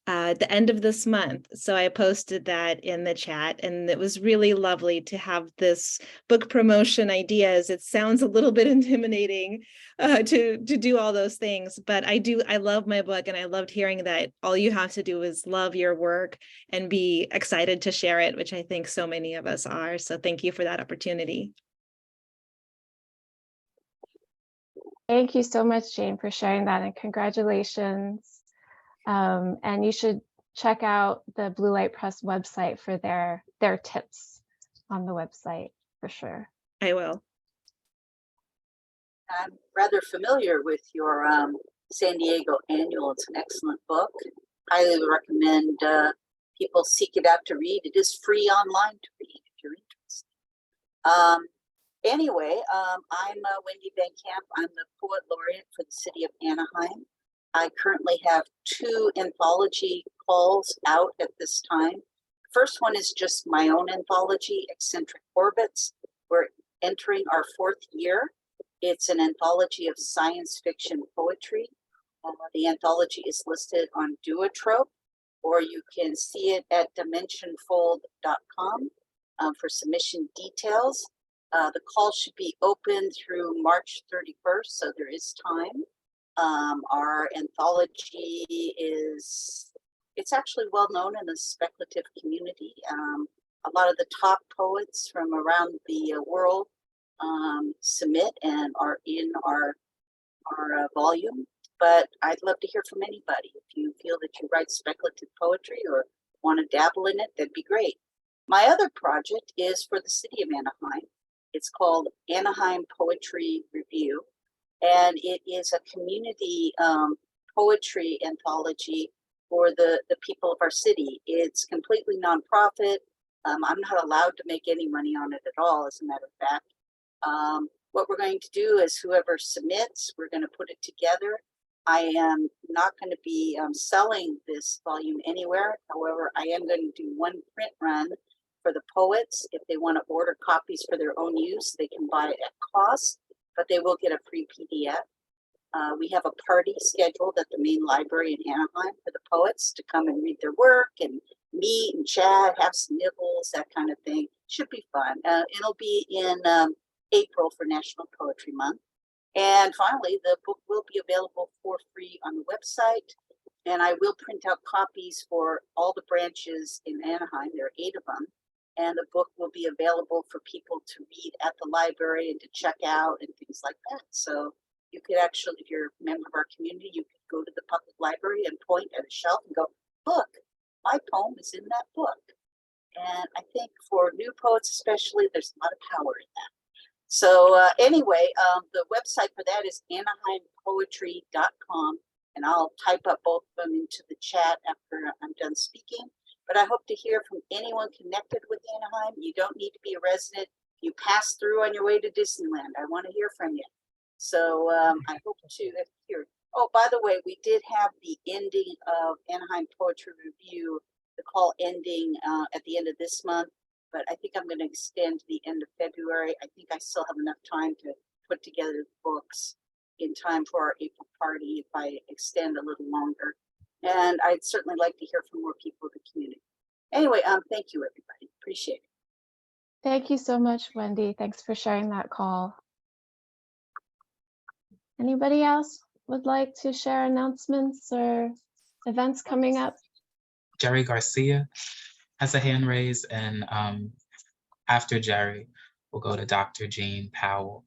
at the end of this month. So I posted that in the chat, and it was really lovely to have this book promotion ideas. It sounds a little bit intimidating to do all those things, but I love my book, and I loved hearing that all you have to do is love your work and be excited to share it, which I think so many of us are. So thank you for that opportunity. Thank you so much, Jane, for sharing that, and congratulations. And you should check out the Blue Light Press website for their tips on the website for sure. I will. I'm rather familiar with your San Diego annual. It's an excellent book. Highly recommend people seek it out to read. It is free online to read if you're interested. Anyway, I'm Wendy Van Camp. I'm the Poet Laureate for the City of Anaheim. I currently have 2 anthology calls out at this time. The first one is just my own anthology, Eccentric Orbits. We're entering our 4th year. It's an anthology of science fiction poetry. The anthology is listed on Duotrope, or you can see it at dimensionfold.com for submission details. The call should be open through March 31st, so there is time. Our anthology it's actually well known in the speculative community. A lot of the top poets from around the world submit and are in our volume, but I'd love to hear from anybody. If you feel that you write speculative poetry or want to dabble in it, that'd be great. My other project is for the City of Anaheim. It's called Anaheim Poetry Review, and it is a community poetry anthology for the people of our city. It's completely nonprofit. I'm not allowed to make any money on it at all, as a matter of fact. What we're going to do is whoever submits, we're going to put it together. I am not going to be selling this volume anywhere. However, I am going to do one print run for the poets. If they want to order copies for their own use, they can buy it at cost, but they will get a free PDF. We have a party scheduled at the main library in Anaheim for the poets to come and read their work and meet and chat, have some nibbles, that kind of thing. Should be fun. It'll be in April for National Poetry Month. And finally, the book will be available for free on the website. And I will print out copies for all the branches in Anaheim. There are 8 of them. And the book will be available for people to read at the library and to check out and things like that. So you could actually, if you're a member of our community, you could go to the public library and point at a shelf and go, look, my poem is in that book. And I think for new poets especially, there's a lot of power in that. So anyway, the website for that is AnaheimPoetry.com. And I'll type up both of them into the chat after I'm done speaking. But I hope to hear from anyone connected with Anaheim. You don't need to be a resident. You pass through on your way to Disneyland. I want to hear from you. So I hope to hear. Oh, by the way, we did have the ending of Anaheim Poetry Review, the call ending at the end of this month. But I think I'm going to extend to the end of February. I think I still have enough time to put together the books in time for our April party if I extend a little longer. And I'd certainly like to hear from more people in the community. Anyway, thank you, everybody. Appreciate it. Thank you so much, Wendy. Thanks for sharing that call. Anybody else would like to share announcements or events coming up? Jerry Garcia has a hand raised, and after Jerry, we'll go to Dr. Jane Powell.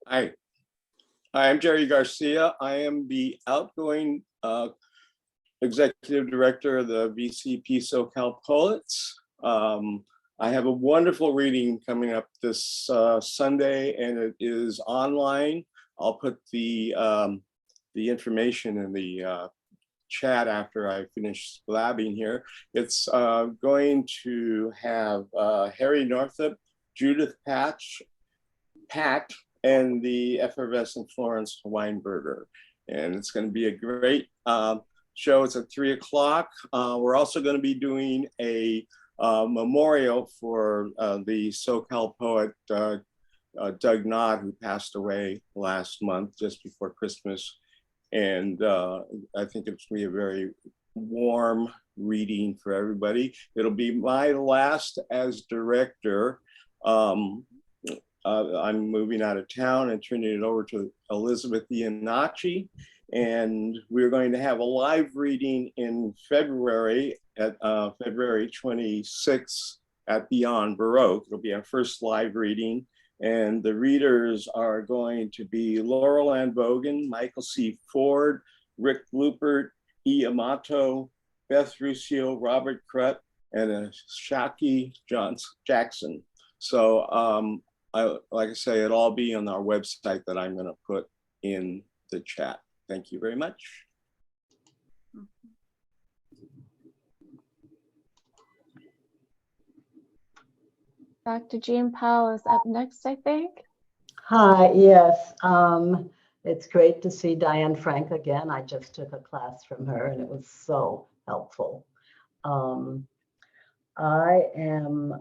Hi, I'm Jerry Garcia. I am the outgoing executive director of the VCP SoCal Poets. I have a wonderful reading coming up this Sunday, and it is online. I'll put the information in the chat after I finish blabbing here. It's going to have Harry Northup, Judith Pat, and the effervescent Florence Weinberger. And it's going to be a great show. It's at 3 o'clock. We're also going to be doing a memorial for the SoCal poet Doug Nod, who passed away last month, just before Christmas. And I think it's going to be a very warm reading for everybody. It'll be my last as director. I'm moving out of town and turning it over to Elizabeth Iannacci. And we're going to have a live reading in February at February 26th at Beyond Baroque. It'll be our first live reading. And the readers are going to be Laurel Ann Bogan, Michael C. Ford, Rick Lupert, E. Amato, Beth Ruscio, Robert Krutt, and Shaki Jackson. So like I say, it'll all be on our website that I'm gonna put in the chat. Thank you very much. Dr. Jean Powell is up next, I think. Hi, yes. It's great to see Diane Frank again. I just took a class from her and it was so helpful. I am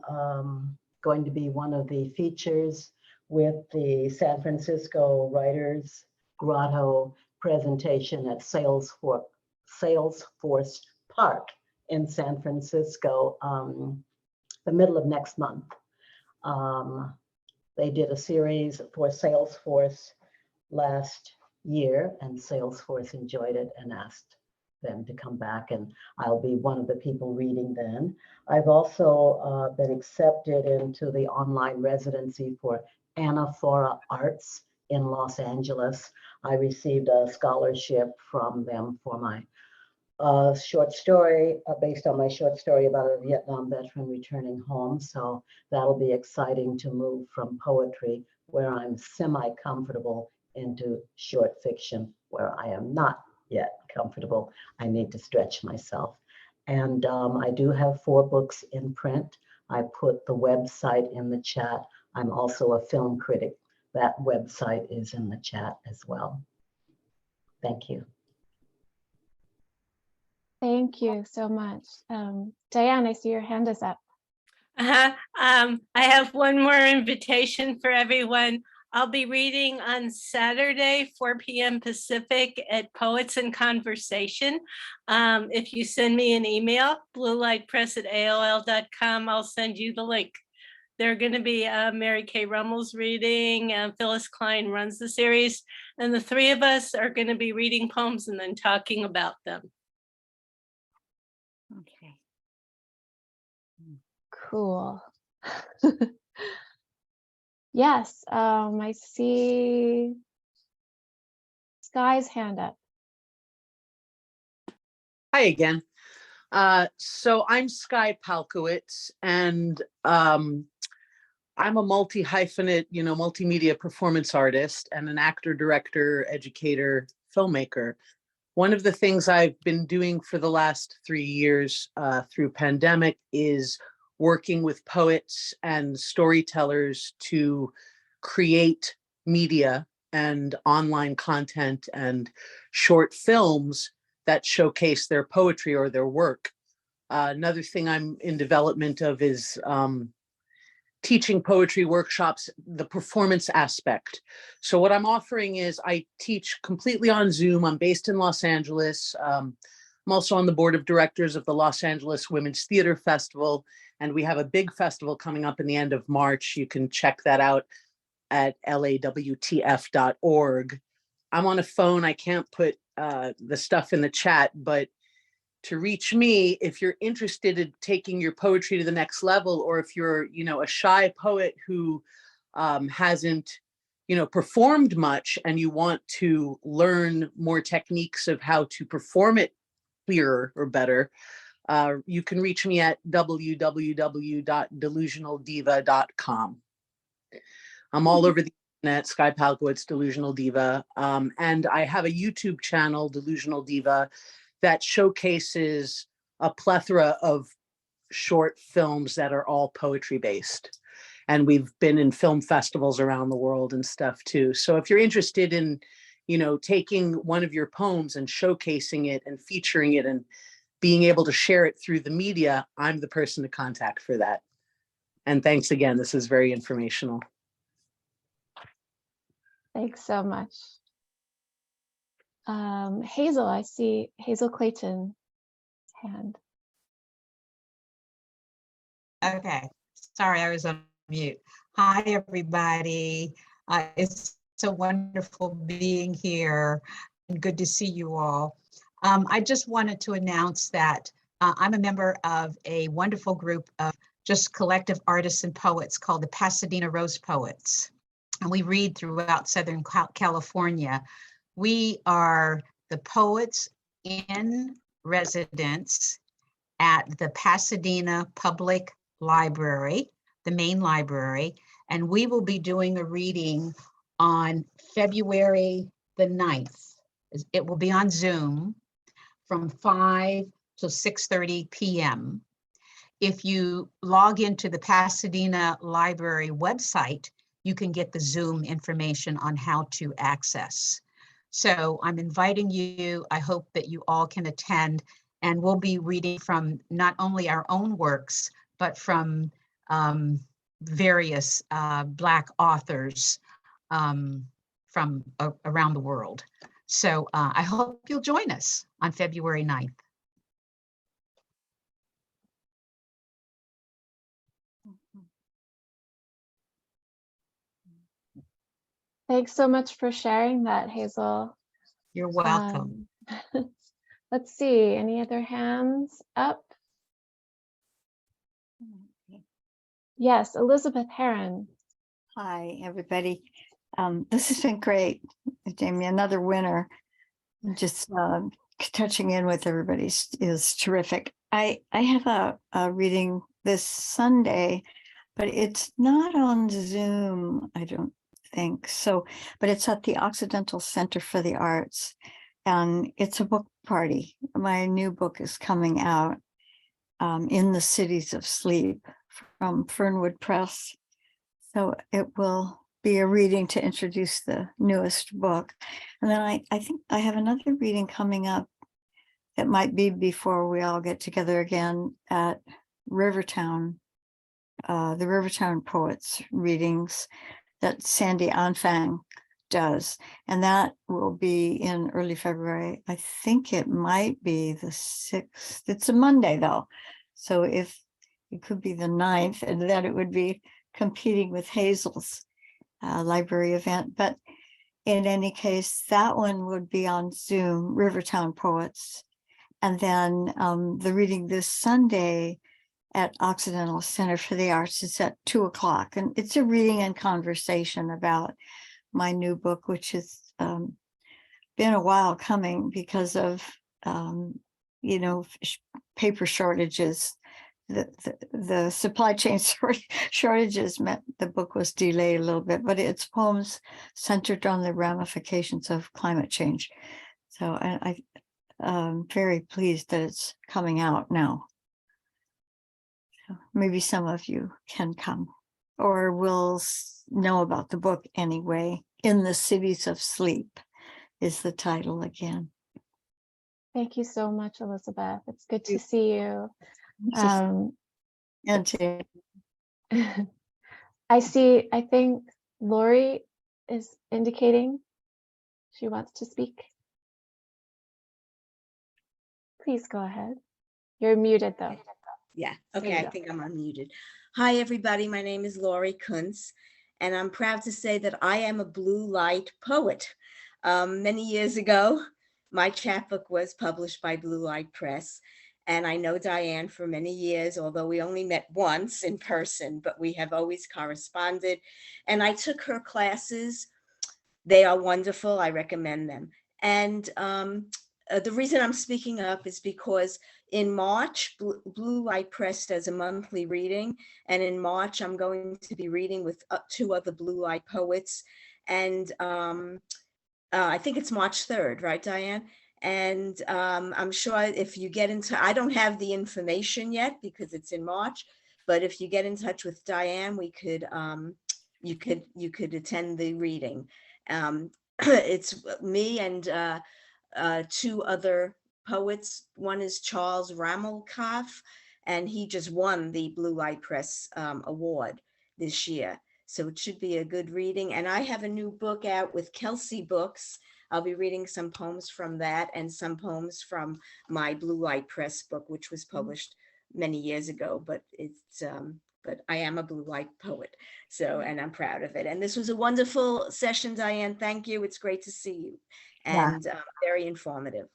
going to be one of the features with the San Francisco Writers Grotto presentation at Salesforce Park in San Francisco the middle of next month. They did a series for Salesforce last year and Salesforce enjoyed it and asked them to come back, and I'll be one of the people reading then. I've also been accepted into the online residency for Anaphora Arts in Los Angeles. I received a scholarship from them for my short story based on my short story about a Vietnam veteran returning home. So that'll be exciting to move from poetry, where I'm semi-comfortable, into short fiction, where I am not yet comfortable. I need to stretch myself. And I do have 4 books in print. I put the website in the chat. I'm also a film critic. That website is in the chat as well. Thank you. Thank you so much. Diane, I see your hand is up. I have one more invitation for everyone. I'll be reading on Saturday, 4 p.m. Pacific at Poets in Conversation. If you send me an email, bluelightpress@aol.com, I'll send you the link. They're going to be Mary Kay Rummel's reading, Phyllis Klein runs the series, and the 3 of us are going to be reading poems and then talking about them. Okay. Cool. Yes, I see Sky's hand up. Hi again. So I'm Sky Palkowitz, and I'm a multi-hyphenate, multimedia performance artist and an actor, director, educator, filmmaker. One of the things I've been doing for the last 3 years through pandemic is working with poets and storytellers to create media and online content and short films that showcase their poetry or their work. Another thing I'm in development of is teaching poetry workshops, the performance aspect. So what I'm offering is I teach completely on Zoom. I'm based in Los Angeles. I'm also on the board of directors of the Los Angeles Women's Theater Festival, and we have a big festival coming up in the end of March. You can check that out at lawtf.org. I'm on a phone. I can't put the stuff in the chat, but to reach me, if you're interested in taking your poetry to the next level, or if you're, a shy poet who hasn't, performed much and you want to learn more techniques of how to perform it clearer or better, you can reach me at www.delusionaldiva.com. I'm all over the internet, Sky Palkowitz, Delusional Diva, and I have a YouTube channel, Delusional Diva, that showcases a plethora of short films that are all poetry based. And we've been in film festivals around the world and stuff too. So if you're interested in, taking one of your poems and showcasing it and featuring it and being able to share it through the media, I'm the person to contact for that. And thanks again. This is very informational. Thanks so much. Hazel, I see Hazel Clayton hand. Okay, sorry, I was on mute. Hi, everybody. It's so wonderful being here and good to see you all. I just wanted to announce that I'm a member of a wonderful group of just collective artists and poets called the Pasadena Rose Poets. And we read throughout Southern California. We are the poets in residence at the Pasadena Public Library, the main library, and we will be doing a reading on February the 9th. It will be on Zoom from 5 to 6:30 p.m. If you log into the Pasadena Library website, you can get the Zoom information on how to access. So I'm inviting you. I hope that you all can attend, and we'll be reading from not only our own works, but from various Black authors from around the world. So I hope you'll join us on February 9th. Thanks so much for sharing that, Hazel. You're welcome. Let's see, any other hands up? Yes, Elizabeth Heron. Hi, everybody. This has been great, Jamie. Another winner. Just touching in with everybody is terrific. I have a reading this Sunday, but it's not on Zoom, I don't think so, but it's at the Occidental Center for the Arts, and it's a book party. My new book is coming out, In the Cities of Sleep, from Fernwood Press. So it will be a reading to introduce the newest book. And then I think I have another reading coming up that might be before we all get together again at Rivertown, the Rivertown Poets readings that Sandy Anfang does. And that will be in early February. I think it might be the 6th. It's a Monday though. So if it could be the 9th, and then it would be competing with Hazel's library event. But in any case, that one would be on Zoom, Rivertown Poets. And then the reading this Sunday at Occidental Center for the Arts is at 2 o'clock. And it's a reading and conversation about my new book, which has been a while coming because of, paper shortages. The supply chain shortages meant the book was delayed a little bit, but it's poems centered on the ramifications of climate change. So I'm very pleased that it's coming out now. So maybe some of you can come or will know about the book anyway. In the Cities of Sleep is the title again. Thank you so much, Elizabeth. It's good to see you. And I think Lori is indicating she wants to speak. Please go ahead. You're muted though. Yeah, There okay, you I go. think I'm unmuted. Hi, everybody. My name is Lori Kuntz, and I'm proud to say that I am a blue light poet. Many years ago, my chapbook was published by Blue Light Press, and I know Diane for many years, although we only met once in person, but we have always corresponded. And I took her classes. They are wonderful. I recommend them. And the reason I'm speaking up is because in March, Blue Light Press does a monthly reading. And in March, I'm going to be reading with 2 other Blue Light poets. And I think it's March 3rd, right, Diane? And I'm sure if you get into, I don't have the information yet because it's in March, but if you get in touch with Diane, we could, you could attend the reading. It's me and 2 other poets. One is Charles Ramelkoff, and he just won the Blue Light Press award this year. So it should be a good reading. And I have a new book out with Kelsey Books. I'll be reading some poems from that and some poems from my Blue Light Press book, which was published many years ago, but but I am a blue light poet. So, and I'm proud of it. And this was a wonderful session, Diane. Thank you. It's great to see you and very informative.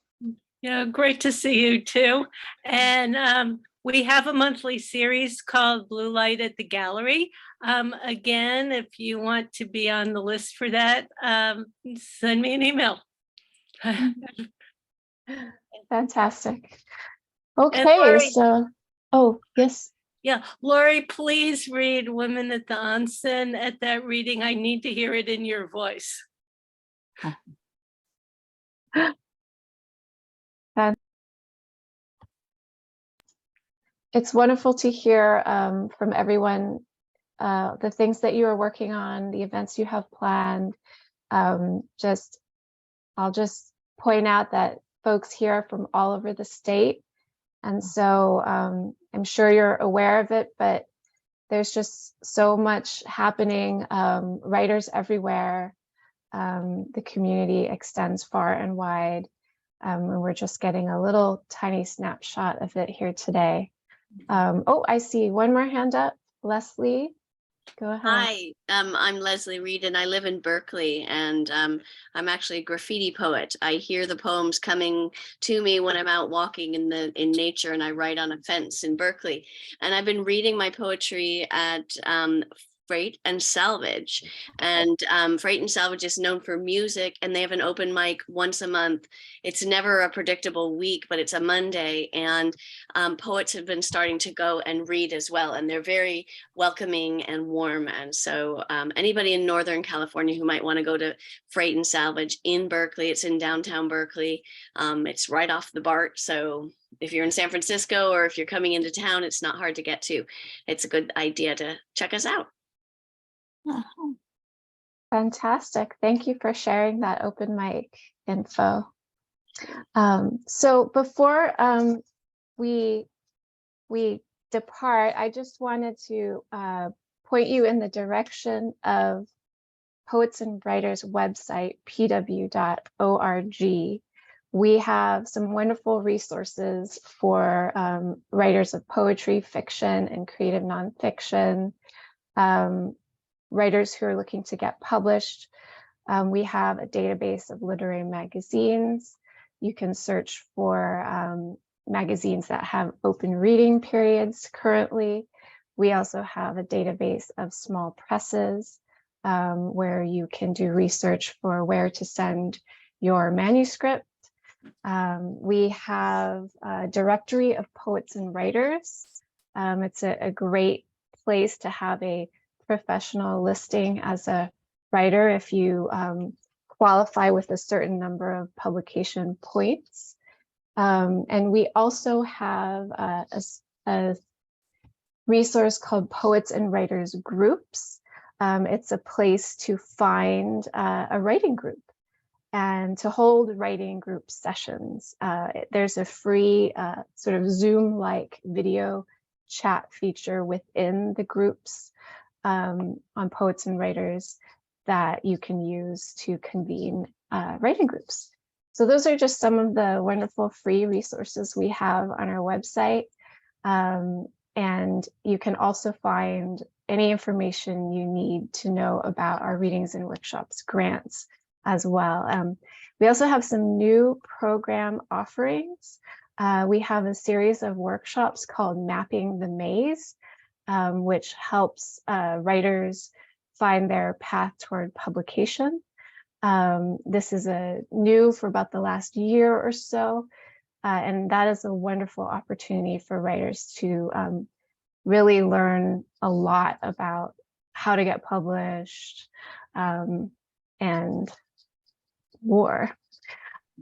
Yeah, great to see you too. And we have a monthly series called Blue Light at the Gallery. Again, if you want to be on the list for that, send me an email. Fantastic. And Okay, Lori, so, oh, yes. yeah, Lori, please read Women at the Onsen at that reading. I need to hear it in your voice. It's wonderful to hear from everyone the things that you are working on, the events you have planned. I'll just point out that folks here are from all over the state. And so I'm sure you're aware of it, but there's just so much happening, writers everywhere. The community extends far and wide. And we're just getting a little tiny snapshot of it here today. Oh, I see one more hand up. Leslie, go ahead. Hi, I'm Leslie Reed and I live in Berkeley, and I'm actually a graffiti poet. I hear the poems coming to me when I'm out walking in nature, and I write on a fence in Berkeley. And I've been reading my poetry at Freight and Salvage, and Freight and Salvage is known for music, and they have an open mic once a month. It's never a predictable week, but it's a Monday, and poets have been starting to go and read as well, and they're very welcoming and warm. And so anybody in Northern California who might want to go to Freight and Salvage in Berkeley, it's in downtown Berkeley. It's right off the BART, so if you're in San Francisco or if you're coming into town, it's not hard to get to. It's a good idea to check us out. Fantastic. Thank you for sharing that open mic info. So before we depart, I just wanted to point you in the direction of Poets and Writers website, pw.org. We have some wonderful resources for writers of poetry, fiction, and creative nonfiction, writers who are looking to get published. We have a database of literary magazines. You can search for magazines that have open reading periods currently. We also have a database of small presses where you can do research for where to send your manuscript. We have a directory of poets and writers. It's a great place to have a professional listing as a writer if you qualify with a certain number of publication points. And we also have a resource called Poets and Writers Groups. It's a place to find a writing group and to hold writing group sessions. There's a free sort of Zoom-like video chat feature within the groups on Poets and Writers that you can use to convene writing groups. So those are just some of the wonderful free resources we have on our website. And you can also find any information you need to know about our readings and workshops grants as well. We also have some new program offerings. We have a series of workshops called Mapping the Maze, which helps writers find their path toward publication. This is new for about the last year or so, and that is a wonderful opportunity for writers to really learn a lot about how to get published and more.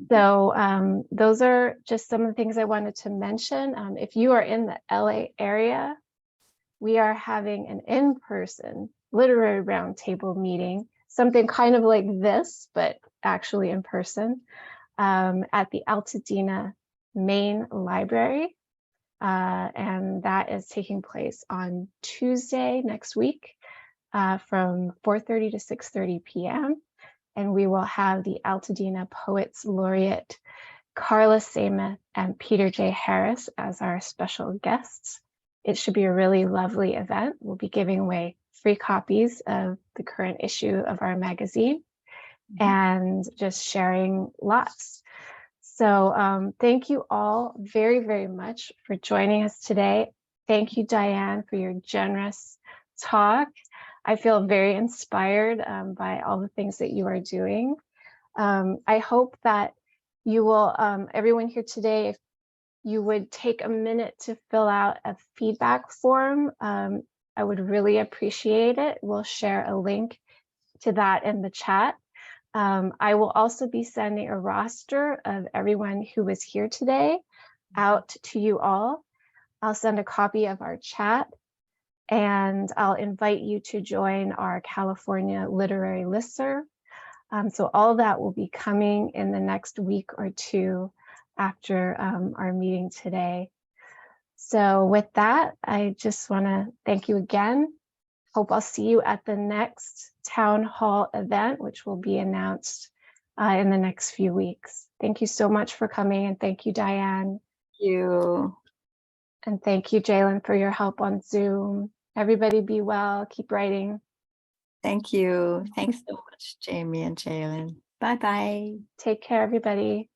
So those are just some of the things I wanted to mention. If you are in the LA area, we are having an in-person literary roundtable meeting, something kind of like this, but actually in person, at the Altadena Main Library. And that is taking place on Tuesday next week from 4:30 to 6:30 p.m. and we will have the Altadena Poets Laureate Carla Samath and Peter J. Harris as our special guests. It should be a really lovely event. We'll be giving away free copies of the current issue of our magazine and just sharing lots. So thank you all very, very much for joining us today. Thank you, Diane, for your generous talk. I feel very inspired by all the things that you are doing. I hope that you will, everyone here today, if you would take a minute to fill out a feedback form, I would really appreciate it. We'll share a link to that in the chat. I will also be sending a roster of everyone who was here today out to you all. I'll send a copy of our chat, and I'll invite you to join our California Literary Listserv. So all that will be coming in the next week or two after our meeting today. So with that, I just want to thank you again. Hope I'll see you at the next town hall event, which will be announced in the next few weeks. Thank you so much for coming, and thank you, Diane. Thank you. And thank you, Jalen, for your help on Zoom. Everybody be well, keep writing. Thank you. Thanks so much, Jamie and Jalen. Bye-bye. Take care, everybody.